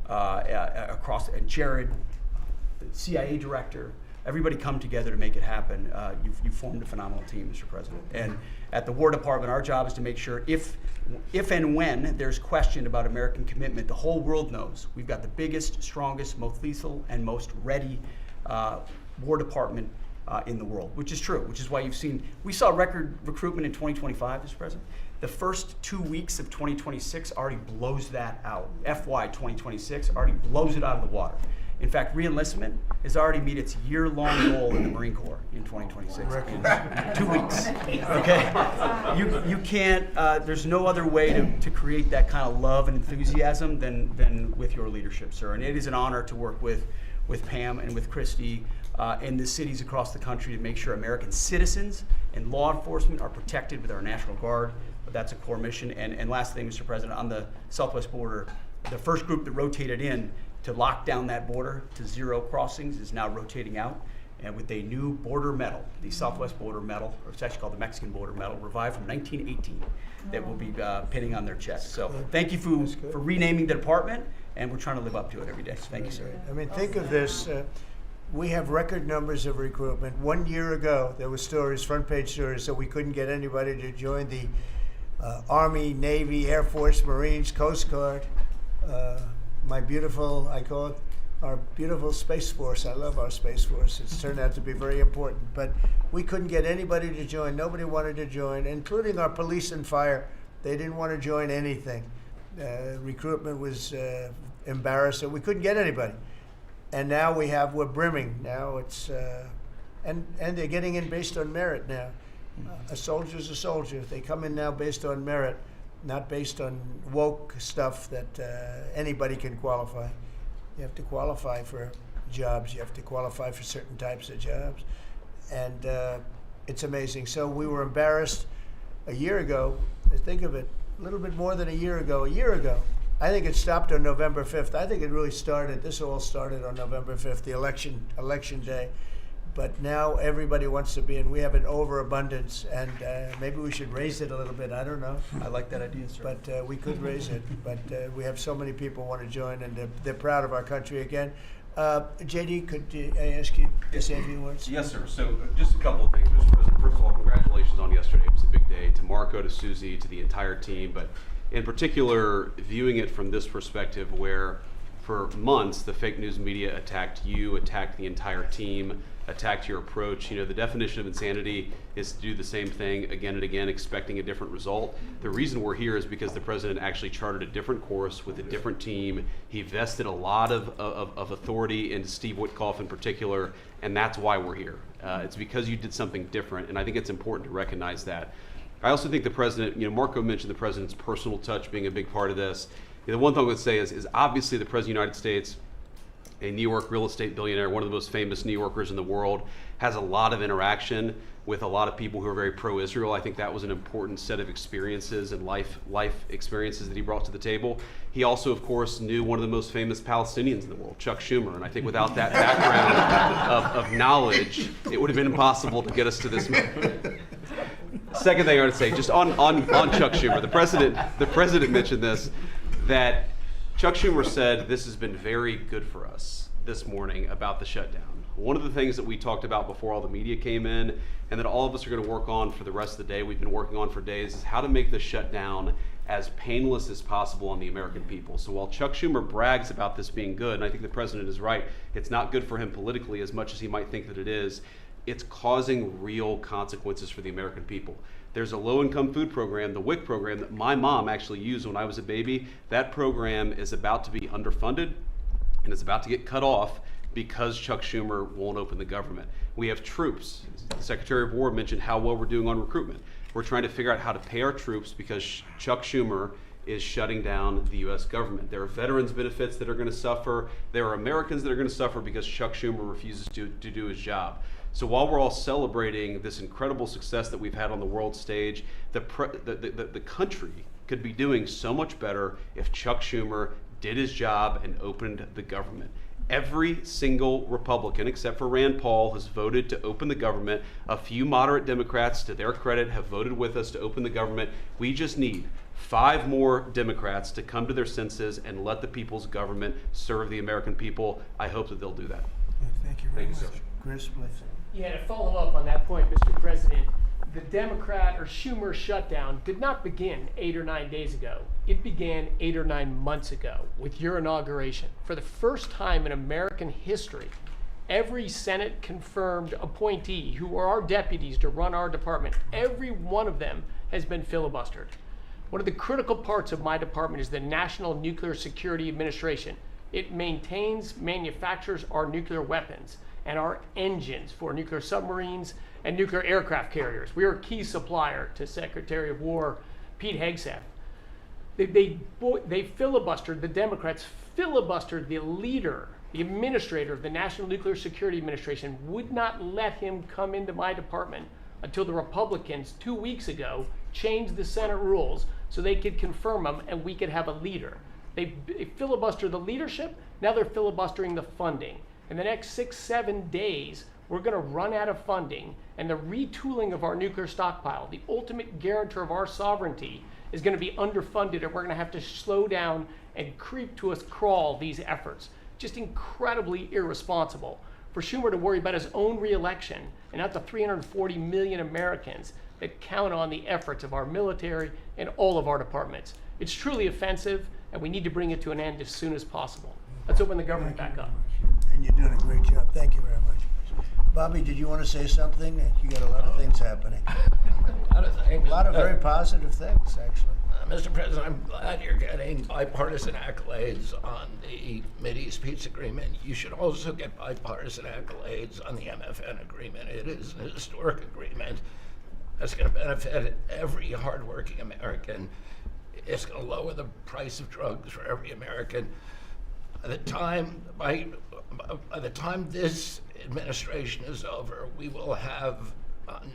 and Jared, the CIA director, everybody come together to make it happen. You've formed a phenomenal team, Mr. President. And at the War Department, our job is to make sure if and when there's question about American commitment, the whole world knows we've got the biggest, strongest, most lethal, and most ready War Department in the world, which is true, which is why we saw record recruitment in 2025, Mr. President. The first 2 weeks of 2026 already blows that out. FY 2026 already blows it out of the water. In fact, re-enlistment has already met its year-long goal in the Marine Corps in 2026. In 2 weeks. Okay, you can't. There's no other way to create that kind of love and enthusiasm than with your leadership, sir. And it is an honor to work with Pam and with Christy and the cities across the country to make sure American citizens and law enforcement are protected with our National Guard. But that's a core mission. And last thing, Mr. President, on the southwest border, the first group that rotated in to lock down that border to 0 crossings is now rotating out, and with a new border medal, the Southwest Border Medal, or it's actually called the Mexican Border Medal, revived from 1918, that will be pinning on their chest. So thank you for renaming the department, and we're trying to live up to it every day. So thank you, sir. I mean, think of this. We have record numbers of recruitment. 1 year ago, there were stories, front page stories, that we couldn't get anybody to join the Army, Navy, Air Force, Marines, Coast Guard. My beautiful, I call it our beautiful Space Force. I love our Space Force. It's turned out to be very important. But we couldn't get anybody to join. Nobody wanted to join, including our police and fire. They didn't want to join anything. Recruitment was embarrassing. We couldn't get anybody. And now we're brimming. Now it's, and they're getting in based on merit now. A soldier's a soldier. They come in now based on merit, not based on woke stuff that anybody can qualify. You have to qualify for jobs. You have to qualify for certain types of jobs. And it's amazing. So we were embarrassed a year ago. Think of it, a little bit more than a year ago. A year ago, I think it stopped on November 5th. I think it really started, this all started on November 5th, the election day. But now everybody wants to be in. We have an overabundance, and maybe we should raise it a little bit. I don't know. I like that idea, sir. But we could raise it. But we have so many people want to join, and they're proud of our country again. JD, could I ask you to say a few words? Yes, sir. So just a couple of things, Mr. President. First of all, congratulations on yesterday. It was a big day. To Marco, to Susie, to the entire team. But in particular, viewing it from this perspective where for months the fake news media attacked you, attacked the entire team, attacked your approach. You know, the definition of insanity is to do the same thing again and again, expecting a different result. The reason we're here is because the president actually charted a different course with a different team. He vested a lot of authority into Steve Witkoff in particular, and that's why we're here. It's because you did something different, and I think it's important to recognize that. I also think the president, you know, Marco mentioned the president's personal touch being a big part of this. You know, the one thing I would say is obviously the president of the United States, a New York real estate billionaire, one of the most famous New Yorkers in the world, has a lot of interaction with a lot of people who are very pro-Israel. I think that was an important set of experiences and life experiences that he brought to the table. He also, of course, knew one of the most famous Palestinians in the world, Chuck Schumer. And I think without that background of knowledge, it would have been impossible to get us to this moment. Second thing I want to say, just on Chuck Schumer, the president mentioned this, that Chuck Schumer said this has been very good for us this morning about the shutdown. One of the things that we talked about before all the media came in, and that all of us are going to work on for the rest of the day, we've been working on for days, is how to make the shutdown as painless as possible on the American people. So while Chuck Schumer brags about this being good, and I think the president is right, it's not good for him politically as much as he might think that it is, it's causing real consequences for the American people. There's a low-income food program, the WIC program, that my mom actually used when I was a baby. That program is about to be underfunded, and it's about to get cut off because Chuck Schumer won't open the government. We have troops. The Secretary of War mentioned how well we're doing on recruitment. We're trying to figure out how to pay our troops because Chuck Schumer is shutting down the U.S. government. There are veterans benefits that are going to suffer. There are Americans that are going to suffer because Chuck Schumer refuses to do his job. So while we're all celebrating this incredible success that we've had on the world stage, the country could be doing so much better if Chuck Schumer did his job and opened the government. Every single Republican, except for Rand Paul, has voted to open the government. A few moderate Democrats, to their credit, have voted with us to open the government. We just need 5 more Democrats to come to their senses and let the people's government serve the American people. I hope that they'll do that. Thank you very Thank you, much. sir. Chris, please. Yeah, to follow up on that point, Mr. President, the Democrat or Schumer shutdown did not begin 8 or 9 days ago. It began 8 or 9 months ago with your inauguration. For the first time in American history, every Senate confirmed appointee who are our deputies to run our department, every one of them has been filibustered. One of the critical parts of my department is the National Nuclear Security Administration. It maintains, manufactures our nuclear weapons and our engines for nuclear submarines and nuclear aircraft carriers. We are a key supplier to Secretary of War Pete Hegseth. They filibustered, the Democrats filibustered the leader, the administrator of the National Nuclear Security Administration, would not let him come into my department until the Republicans 2 weeks ago changed the Senate rules so they could confirm him and we could have a leader. They filibustered the leadership, now they're filibustering the funding. In the next 6-7 days, we're gonna run out of funding, and the retooling of our nuclear stockpile, the ultimate guarantor of our sovereignty, is gonna be underfunded, and we're gonna have to slow down and creep to a crawl these efforts. Just incredibly irresponsible for Schumer to worry about his own reelection and not the 340 million Americans that count on the efforts of our military and all of our departments. It's truly offensive, and we need to bring it to an end as soon as possible. Let's open the government back up. And you're doing a great job. Thank you very much. Bobby, did you want to say something? You got a lot of things happening. A lot of very positive things, actually. Mr. President, I'm glad you're getting bipartisan accolades on the Mideast Peace Agreement. You should also get bipartisan accolades on the MFN agreement. It is a historic agreement that's going to benefit every hardworking American. It's going to lower the price of drugs for every American. By the time this administration is over, we will have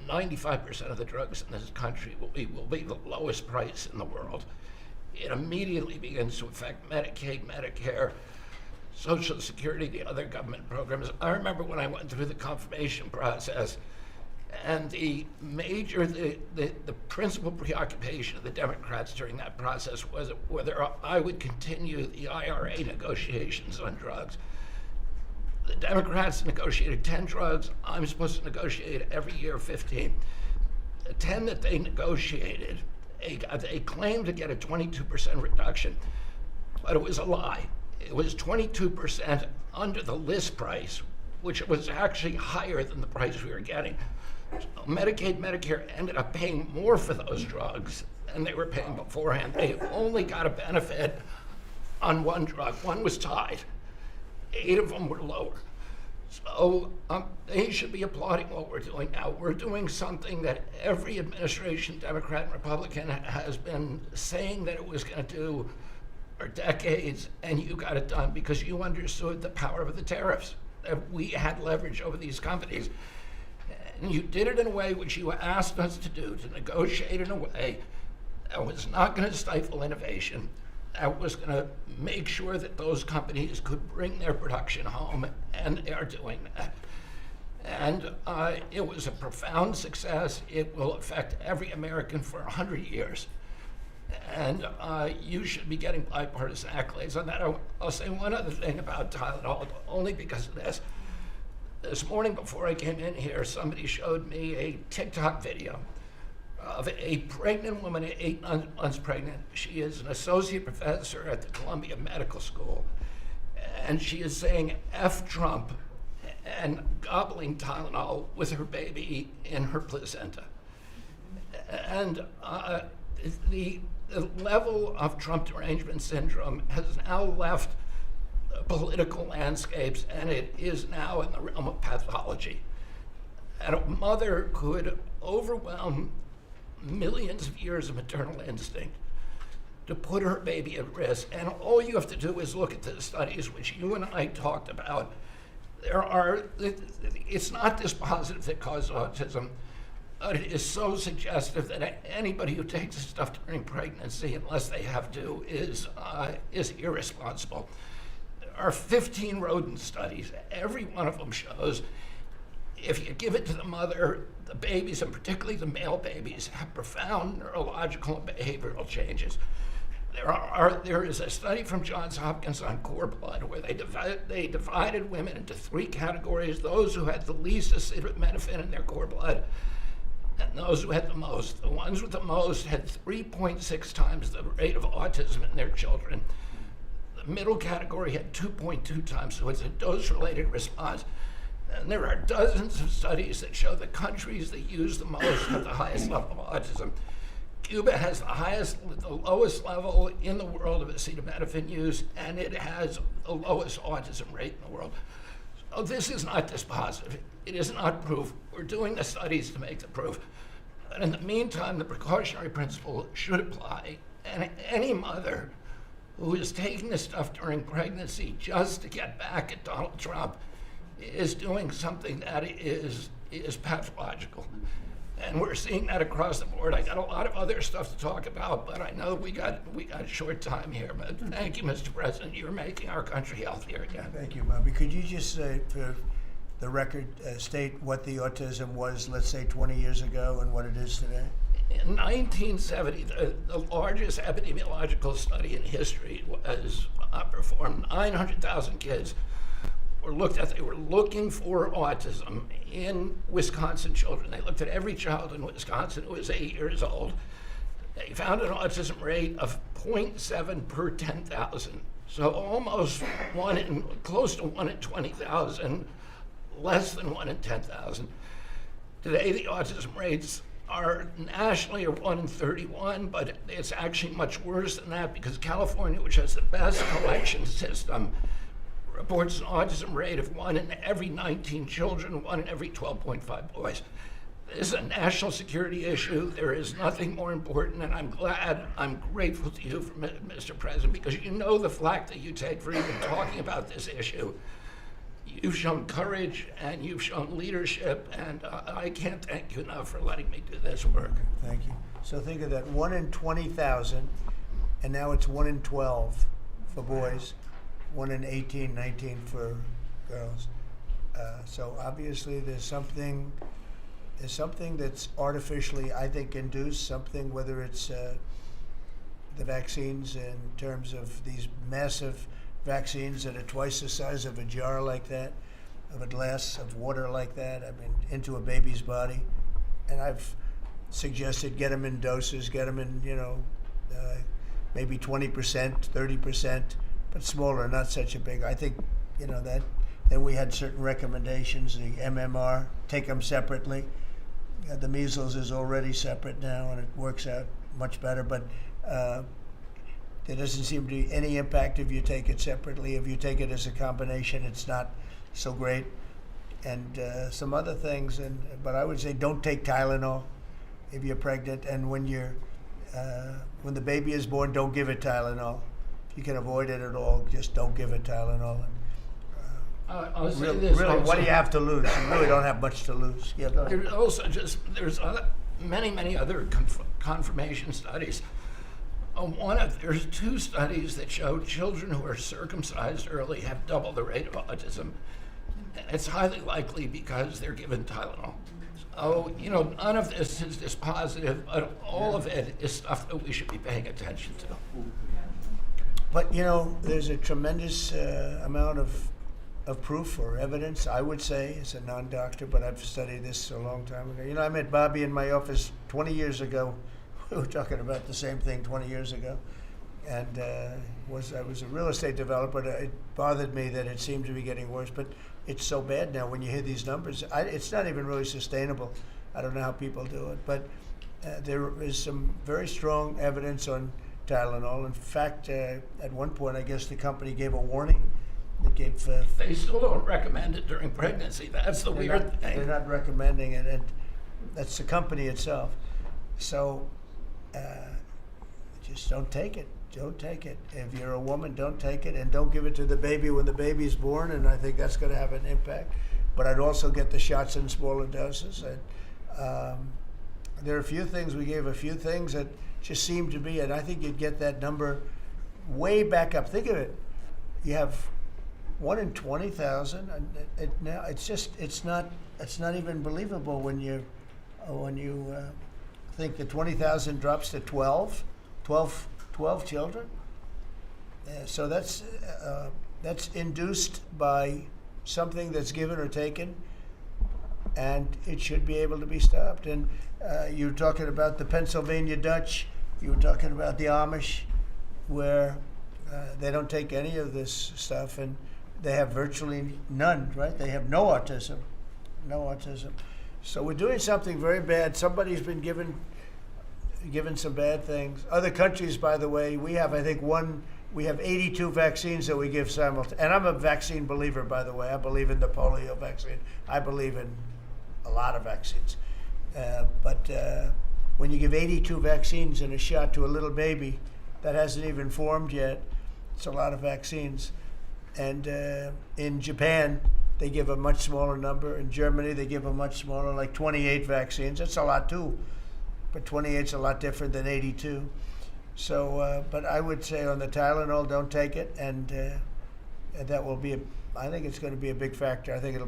95% of the drugs in this country will be the lowest price in the world. It immediately begins to affect Medicaid, Medicare, Social Security, the other government programs. I remember when I went through the confirmation process, and the principal preoccupation of the Democrats during that process was whether I would continue the IRA negotiations on drugs. The Democrats negotiated 10 drugs. I'm supposed to negotiate every year 15. The 10 that they negotiated, they claimed to get a 22% reduction, but it was a lie. It was 22% under the list price, which was actually higher than the price we were getting. So Medicaid, Medicare ended up paying more for those drugs than they were paying beforehand. They only got a benefit on one drug. One was tied. 8 of them were lower. So they should be applauding what we're doing now. We're doing something that every administration, Democrat and Republican, has been saying that it was going to do for decades, and you got it done because you understood the power of the tariffs, that we had leverage over these companies. And you did it in a way which you asked us to do, to negotiate in a way that was not going to stifle innovation, that was going to make sure that those companies could bring their production home, and they are doing that. And it was a profound success. It will affect every American for 100 years. And you should be getting bipartisan accolades on that. I'll say one other thing about Tylenol, only because of this. This morning before I came in here, somebody showed me a TikTok video of a pregnant woman, 8 months pregnant. She is an associate professor at the Columbia Medical School, and she is saying F Trump and gobbling Tylenol with her baby in her placenta. And the level of Trump derangement syndrome has now left political landscapes, and it is now in the realm of pathology. And a mother could overwhelm millions of years of maternal instinct to put her baby at risk. And all you have to do is look at the studies which you and I talked about. It's not dispositive that cause autism, but it is so suggestive that anybody who takes this stuff during pregnancy, unless they have to, is irresponsible. There are 15 rodent studies. Every one of them shows if you give it to the mother, the babies, and particularly the male babies, have profound neurological and behavioral changes. There is a study from Johns Hopkins on cord blood where they divided women into 3 categories: those who had the least acetaminophen in their cord blood, and those who had the most. The ones with the most had 3.6 times the rate of autism in their children. The middle category had 2.2 times, so it's a dose-related response. And there are dozens of studies that show the countries that use the most have the highest level of autism. Cuba has the lowest level in the world of acetaminophen use, and it has the lowest autism rate in the world. So this is not dispositive. It is not proof. We're doing the studies to make the proof. But in the meantime, the precautionary principle should apply, and any mother who is taking this stuff during pregnancy just to get back at Donald Trump is doing something that is pathological. And we're seeing that across the board. I got a lot of other stuff to talk about, but I know we got a short time here. But thank you, Mr. President. You're making our country healthier again. Thank you, Bobby. Could you just, for the record, state what the autism was, let's say, 20 years ago and what it is today? In 1970, the largest epidemiological study in history was performed. 900,000 kids were looked at. They were looking for autism in Wisconsin children. They looked at every child in Wisconsin who was 8 years old. They found an autism rate of 0.7 per 10,000. So almost close to 1 in 20,000, less than 1 in 10,000. Today, the autism rates are nationally 1 in 31, but it's actually much worse than that because California, which has the best collection system, reports an autism rate of 1 in every 19 children, 1 in every 12.5 boys. This is a national security issue. There is nothing more important, and I'm grateful to you, Mr. President, because you know the flack that you take for even talking about this issue. You've shown courage and you've shown leadership, and I can't thank you enough for letting me do this work. Thank you. So think of that, 1 in 20,000, and now it's 1 in 12 for boys, 1 in 18, 19 for girls. So obviously there's something that's artificially, I think, induced, something, whether it's the vaccines in terms of these massive vaccines that are twice the size of a jar like that, of a glass of water like that, I mean, into a baby's body. And I've suggested get them in doses, get them in, maybe 20%, 30%, but smaller, not such a big. I think, that. Then we had certain recommendations, the MMR, take them separately. The measles is already separate now, and it works out much better, but there doesn't seem to be any impact if you take it separately. If you take it as a combination, it's not so great. And some other things, but I would say don't take Tylenol if you're pregnant, and when the baby is born, don't give it Tylenol. If you can avoid it at all, just don't give it Tylenol. I'll say Really, this what also. do you have to lose? You really don't have much to lose. Yeah, go ahead. There's also there's many other confirmation studies. There's 2 studies that show children who are circumcised early have double the rate of autism. It's highly likely because they're given Tylenol. So, none of this is dispositive, but all of it is stuff that we should be paying attention to. But, there's a tremendous amount of proof or evidence, I would say, as a non-doctor, but I've studied this a long time ago. I met Bobby in my office 20 years ago. We were talking about the same thing 20 years ago. And I was a real estate developer. It bothered me that it seemed to be getting worse, but it's so bad now when you hear these numbers. It's not even really sustainable. I don't know how people do it, but there is some very strong evidence on Tylenol. In fact, at one point, I guess the company gave a warning. They still don't recommend it during pregnancy. That's the weird thing. They're not recommending it, and that's the company itself. So just don't take it. Don't take it. If you're a woman, don't take it, and don't give it to the baby when the baby's born, and I think that's going to have an impact. But I'd also get the shots in smaller doses. And there are a few things, we gave a few things that just seem to be, and I think you'd get that number way back up. Think of it. You have 1 in 20,000, and now it's not even believable when you think the 20,000 drops to 12 children. So that's induced by something that's given or taken, and it should be able to be stopped. And you were talking about the Pennsylvania Dutch, you were talking about the Amish, where they don't take any of this stuff, and they have virtually none, right? They have no autism. So we're doing something very bad. Somebody's been given given some bad things. Other countries, by the way, we have, I think, we have 82 vaccines that we give simultaneously. And I'm a vaccine believer, by the way. I believe in the polio vaccine. I believe in a lot of vaccines. But when you give 82 vaccines in a shot to a little baby that hasn't even formed yet, it's a lot of vaccines. And in Japan, they give a much smaller number. In Germany, they give a much smaller, like 28 vaccines. That's a lot too. But 28 is a lot different than 82. So, but I would say on the Tylenol, don't take it, and that will be. I think it's going to be a big factor. I think it'll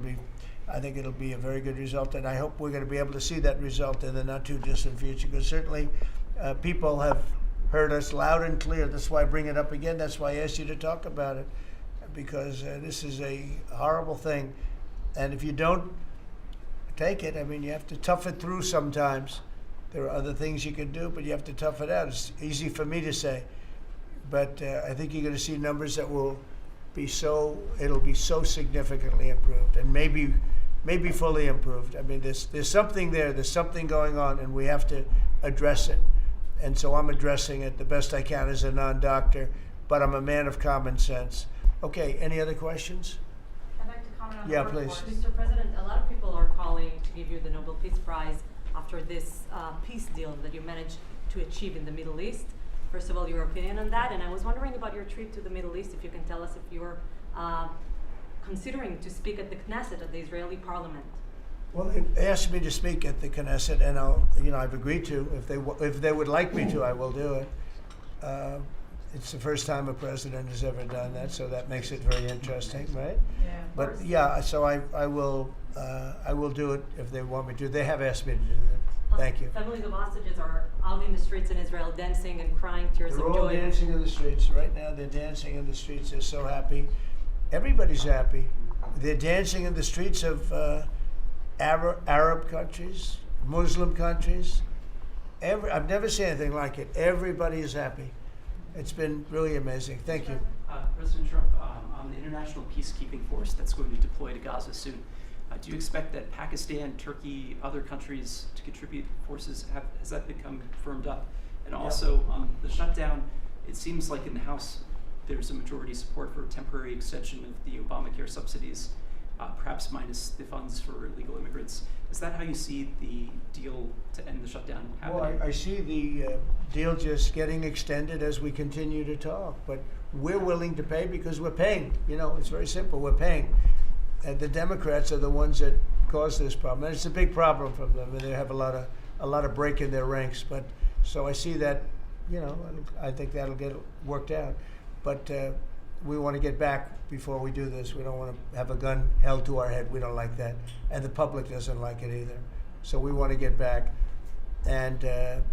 be a very good result, and I hope we're going to be able to see that result in the not too distant future. Because certainly, people have heard us loud and clear. That's why I bring it up again. That's why I asked you to talk about it, because this is a horrible thing, and if you don't take it, I mean, you have to tough it through sometimes. There are other things you can do, but you have to tough it out. It's easy for me to say, but I think you're going to see numbers that will be it'll be so significantly improved, and maybe fully improved. I mean, there's something there. There's something going on, and we have to address it. And so I'm addressing it the best I can as a non-doctor, but I'm a man of common sense. Okay, any other questions? I'd like to comment on Yeah, the please. report. Mr. President, a lot of people are calling to give you the Nobel Peace Prize after this peace deal that you managed to achieve in the Middle East. First of all, your opinion on that, and I was wondering about your trip to the Middle East, if you can tell us if you're considering to speak at the Knesset, at the Israeli parliament. Well, they asked me to speak at the Knesset, and I've agreed to. If they would like me to, I will do it. It's the first time a president has ever done that, so that makes it very interesting, right? Yeah. But yeah, so I will do it if they want me to. They have asked me to do that. Thank you. Families of hostages are out in the streets in Israel dancing and crying tears They're of all joy. dancing in the streets right now. They're dancing in the streets. They're so happy. Everybody's happy. They're dancing in the streets of Arab countries, Muslim countries. I've never seen anything like it. Everybody is happy. It's been really amazing. Thank you. President Trump, on the international peacekeeping force that's going to deploy to Gaza soon, do you expect that Pakistan, Turkey, other countries to contribute forces? Has that become firmed up? And also, on the shutdown, it seems like in the House there's a majority support for a temporary extension of the Obamacare subsidies, perhaps minus the funds for illegal immigrants. Is that how you see the deal to end the shutdown happening? Well, I see the deal just getting extended as we continue to talk, but we're willing to pay because we're paying. It's very simple. We're paying. And the Democrats are the ones that caused this problem. And it's a big problem for them, and they have a lot of break in their ranks. But so I see that, I think that'll get worked out. But we want to get back before we do this. We don't want to have a gun held to our head. We don't like that. And the public doesn't like it either. So we want to get back. And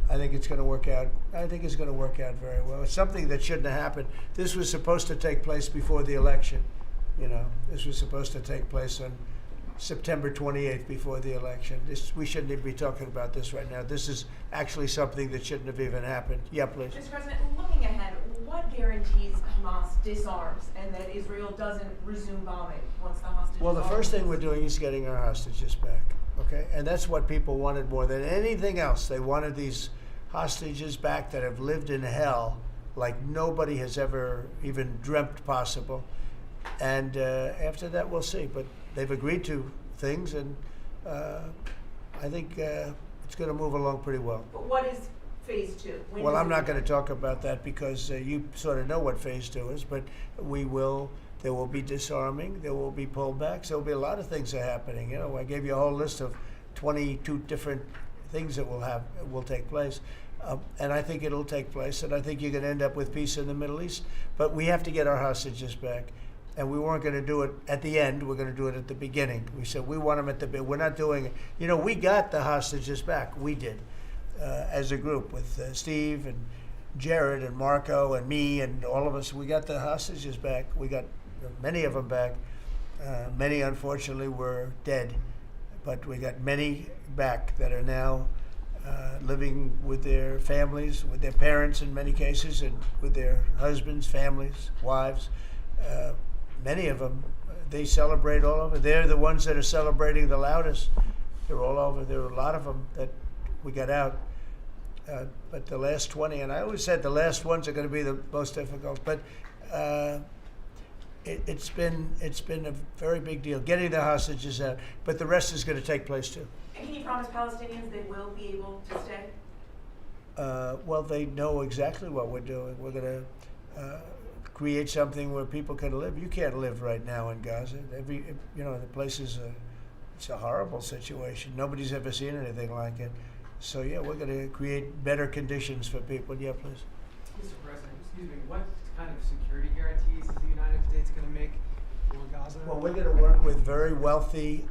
I think it's going to work out. I think it's going to work out very well. It's something that shouldn't have happened. This was supposed to take place before the election. This was supposed to take place on September 28th before the election. We shouldn't even be talking about this right now. This is actually something that shouldn't have even happened. Yeah, please. Mr. President, looking ahead, what guarantees Hamas disarms and that Israel doesn't resume bombing once the hostages Well, the are first thing released? we're doing is getting our hostages back, okay? And that's what people wanted more than anything else. They wanted these hostages back that have lived in hell like nobody has ever even dreamt possible. And after that, we'll see. But they've agreed to things, and I think it's going to move along pretty well. But what is phase two? When Well, does I'm it not begin? going to talk about that because you sort of know what phase two is, but there will be disarming, there will be pullbacks, there will be a lot of things that are happening. I gave you a whole list of 22 different things that will take place. And I think it'll take place, and I think you're going to end up with peace in the Middle East. But we have to get our hostages back. And we weren't going to do it at the end. We're going to do it at the beginning. We said we want them at the beginning. We're not doing it. We got the hostages back. We did, as a group with Steve and Jared and Marco and me and all of us. We got the hostages back. We got many of them back. Many, unfortunately, were dead. But we got many back that are now living with their families, with their parents in many cases, and with their husbands, families, wives. Many of them, they celebrate all over. They're the ones that are celebrating the loudest. They're all over. There are a lot of them that we got out. but the last 20, and I always said the last ones are going to be the most difficult. But it's been a very big deal getting the hostages out. But the rest is going to take place too. And can you promise Palestinians they will be able to stay? Well, they know exactly what we're doing. We're going to create something where people can live. You can't live right now in Gaza. The place is it's a horrible situation. Nobody's ever seen anything like it. So yeah, we're going to create better conditions for people. Yeah, please. Mr. President, excuse me, what kind of security guarantees is the United States going to make for Gaza? Well, we're going to work with very wealthy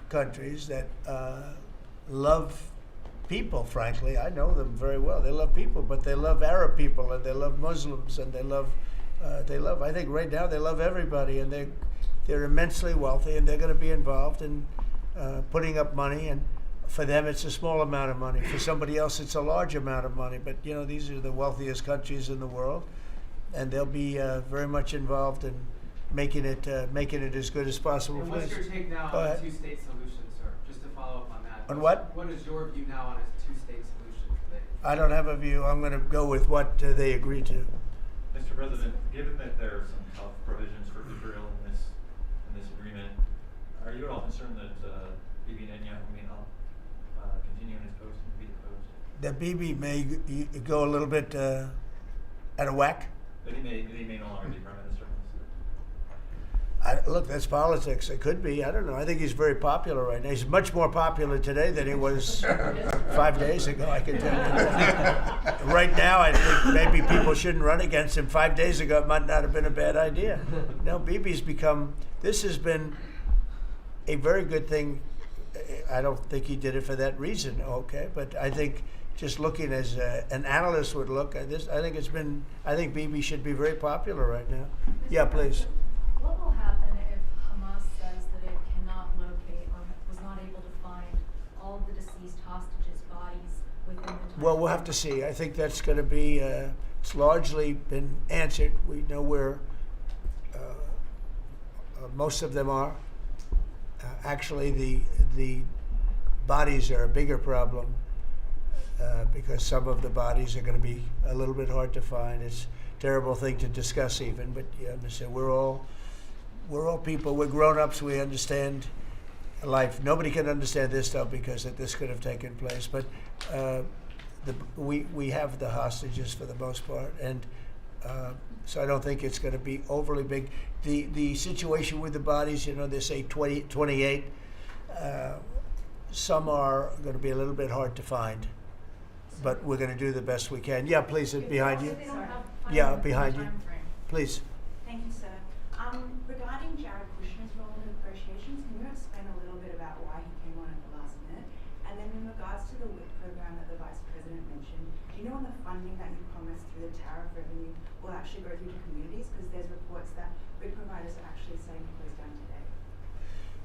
countries that love people, frankly. I know them very well. They love people, but they love Arab people, and they love Muslims, and they love, I think right now they love everybody, and they're immensely wealthy, and they're going to be involved in putting up money, and for them it's a small amount of money. For somebody else it's a large amount of money, but these are the wealthiest countries in the world, and they'll be very much involved in making it as good as possible. And what's your take now on a two-state solution, sir? Just to follow up on that. On what? What is your view now on a two-state solution today? I don't have a view. I'm going to go with what they agree to. Mr. President, given that there are some tough provisions for Israel in this agreement, are you at all concerned that Bibi Netanyahu may not continue in his post and be deposed? That Bibi may go a little bit out of whack? That he may no longer be Prime Minister? Look, that's politics. It could be. I don't know. I think he's very popular right now. He's much more popular today than he was 5 days ago, I can tell you. Right now, I think maybe people shouldn't run against him. 5 days ago, it might not have been a bad idea. No, Bibi's this has been a very good thing. I don't think he did it for that reason, okay? But I think just looking as an analyst would look at this, I think Bibi should be very popular right now. Yeah, please. What will happen if Hamas says that it cannot locate or was not able to find all of the deceased hostages' bodies within the time? Well, we'll have to see. I think that's going to be, it's largely been answered. We know where most of them are. Actually, the bodies are a bigger problem because some of the bodies are going to be a little bit hard to find. It's a terrible thing to discuss even, but you understand, we're all people. We're grown-ups. We understand life. Nobody can understand this stuff because this could have taken place. But we have the hostages for the most part, and so I don't think it's going to be overly big. The situation with the bodies, they say 28. Some are going to be a little bit hard to find, but we're going to do the best we can. Yeah, please, behind you. Yeah, behind you. Please. Thank you, sir. Regarding Jared Kushner's role in the negotiations, can you explain a little bit about why he came on at the last minute? And then in regards to the WIC program that the Vice President mentioned, do you know when the funding that you promised through the tariff revenue will actually go through to communities? Because there's reports that WIC providers are actually starting to close down today.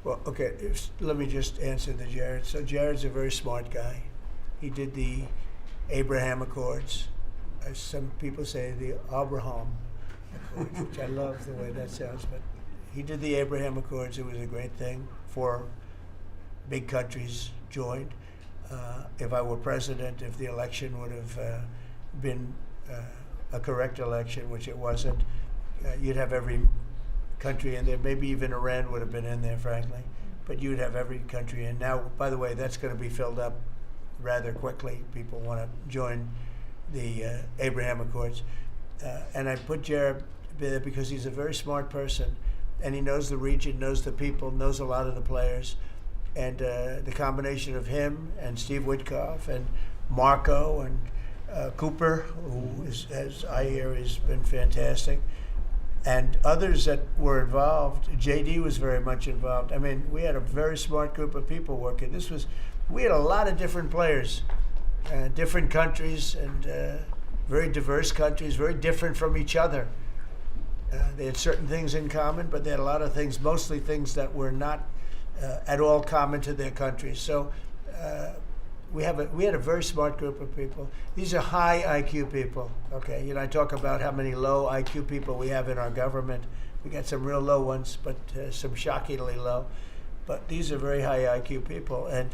Well, okay, let me just answer the Jared. So Jared's a very smart guy. He did the Abraham Accords. As some people say, the Abraham Accords, which I love the way that sounds. But he did the Abraham Accords. It was a great thing. 4 big countries joined. If I were president, if the election would have been a correct election, which it wasn't, you'd have every country in there. Maybe even Iran would have been in there, frankly. But you'd have every country in. Now, by the way, that's going to be filled up rather quickly. People want to join the Abraham Accords. And I put Jared there because he's a very smart person, and he knows the region, knows the people, knows a lot of the players. And the combination of him and Steve Witkoff and Marco and Cooper, who is, as I hear, has been fantastic, and others that were involved. JD was very much involved. I mean, we had a very smart group of people working. We had a lot of different players, different countries, and very diverse countries, very different from each other. They had certain things in common, but they had a lot of things, mostly things that were not at all common to their countries. So we had a very smart group of people. These are high IQ people. Okay, I talk about how many low IQ people we have in our government. We got some real low ones, but some shockingly low. But these are very high IQ people, and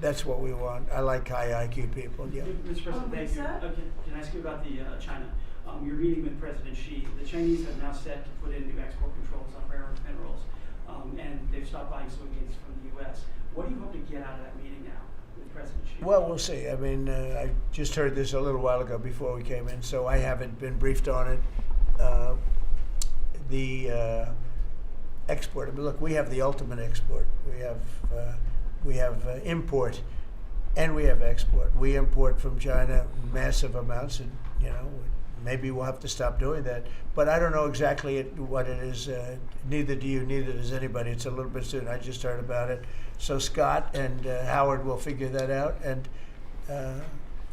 That's what we want. I like high IQ people. Yeah. Mr. President, thank you. Lisa? Can I ask you about the China? You're meeting with President Xi. The Chinese have now set to put in new export controls on rare earth minerals, and they've stopped buying soybeans from the U.S. What do you hope to get out of that meeting now with President Xi? Well, we'll see. I mean, I just heard this a little while ago before we came in, so I haven't been briefed on it. The export. I mean, look, we have the ultimate export. We have import, and we have export. We import from China massive amounts, and maybe we'll have to stop doing that. But I don't know exactly what it is. Neither do you. Neither does anybody. It's a little bit soon. I just heard about it. So Scott and Howard will figure that out, and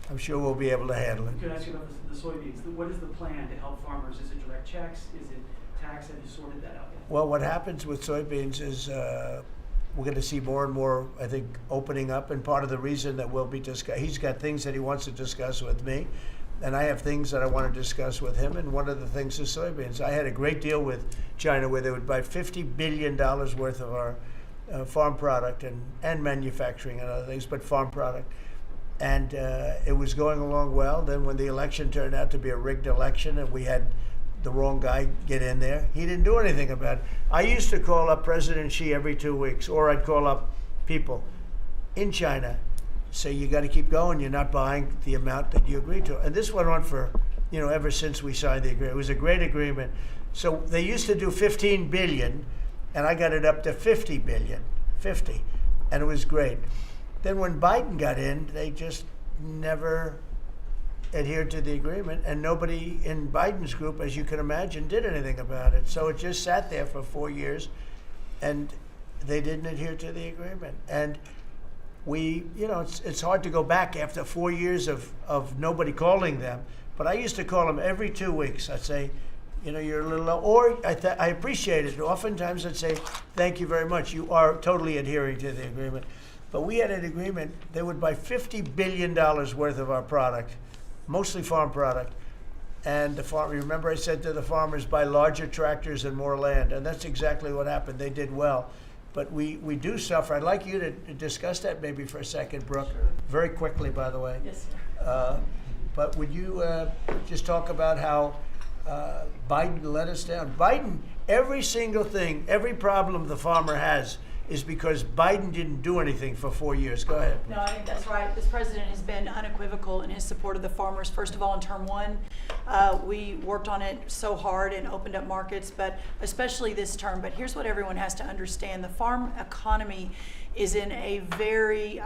I'm sure we'll be able to handle it. Could I ask you about the soybeans? What is the plan to help farmers? Is it direct checks? Is it tax? Have you sorted that out yet? Well, what happens with soybeans is we're going to see more and more, I think, opening up. And part of the reason that we'll be he's got things that he wants to discuss with me, and I have things that I want to discuss with him. And one of the things is soybeans. I had a great deal with China where they would buy $50 billion worth of our farm product and manufacturing and other things, but farm product. And it was going along well. Then when the election turned out to be a rigged election and we had the wrong guy get in there, he didn't do anything about it. I used to call up President Xi every 2 weeks, or I'd call up people in China, say, you got to keep going, you're not buying the amount that you agreed to. And this went on for, ever since we signed the agreement. It was a great agreement. So they used to do 15 billion, and I got it up to 50 billion, and it was great. Then when Biden got in, they just never adhered to the agreement, and nobody in Biden's group, as you can imagine, did anything about it. So it just sat there for 4 years, and they didn't adhere to the agreement. And we, it's hard to go back after 4 years of nobody calling them, but I used to call them every 2 weeks. I'd say, you're a little low, or I appreciate it. Oftentimes I'd say, thank you very much. You are totally adhering to the agreement. But we had an agreement, they would buy $50 billion worth of our product, mostly farm product. And remember I said to the farmers, buy larger tractors and more land. And that's exactly what happened. They did well. But we do suffer. I'd like you to discuss that maybe for a second, Brooke. Sure. Very quickly, by the way. Yes, sir. But would you just talk about how Biden let us down? Biden, every single thing, every problem the farmer has is because Biden didn't do anything for 4 years. Go ahead. No, I think that's right. This president has been unequivocal in his support of the farmers. First of all, in term one, we worked on it so hard and opened up markets, but especially this term. But here's what everyone has to understand. The farm economy is in a very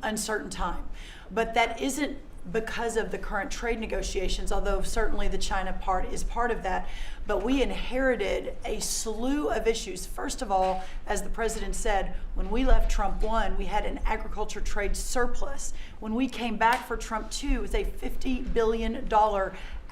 uncertain time. But that isn't because of the current trade negotiations, although certainly the China part is part of that. But we inherited a slew of issues. First of all, as the president said, when we left Trump 1, we had an agriculture trade surplus. When we came back for Trump 2, it was a $50 billion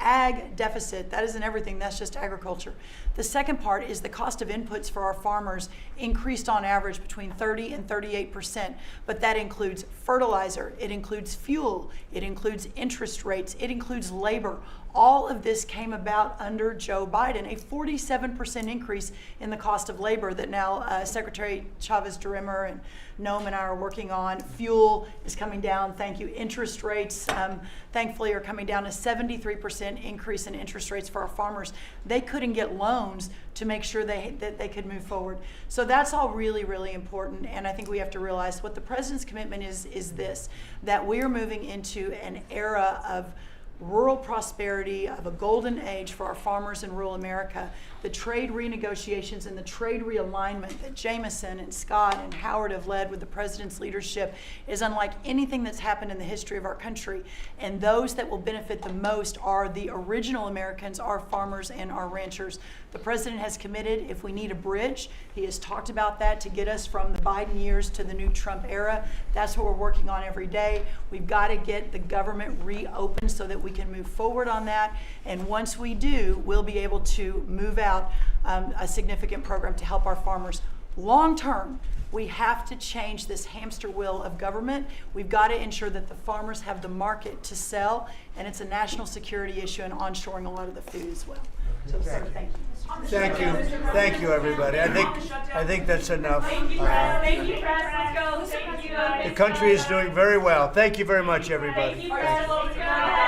ag deficit. That isn't everything, that's just agriculture. The second part is the cost of inputs for our farmers increased on average between 30 and 38%, but that includes fertilizer, it includes fuel, it includes interest rates, it includes labor. All of this came about under Joe Biden, a 47% increase in the cost of labor that now Secretary Chavez-DeRimmer and Noam and I are working on. Fuel is coming down, thank you. Interest rates, thankfully, are coming down. A 73% increase in interest rates for our farmers. They couldn't get loans to make sure that they could move forward. So that's all really, really important. And I think we have to realize what the president's commitment is this, that we are moving into an era of rural prosperity, of a golden age for our farmers in rural America. The trade renegotiations and the trade realignment that Jameson and Scott and Howard have led with the president's leadership is unlike anything that's happened in the history of our country. And those that will benefit the most are the original Americans, our farmers and our ranchers. The president has committed, if we need a bridge, he has talked about that to get us from the Biden years to the new Trump era. That's what we're working on every day. We've got to get the government reopened so that we can move forward on that. And once we do, we'll be able to move out a significant program to help our farmers. Long term, we have to change this hamster wheel of government. We've got to ensure that the farmers have the market to sell, and it's a national security issue and onshoring a lot of the food as well. So, sir, thank you. Thank you, everybody. I think that's enough. Thank you, press. Thank you, press. Let's go. Thank you. The country is doing very well. Thank you very much, everybody. Thank you, press. Let's go.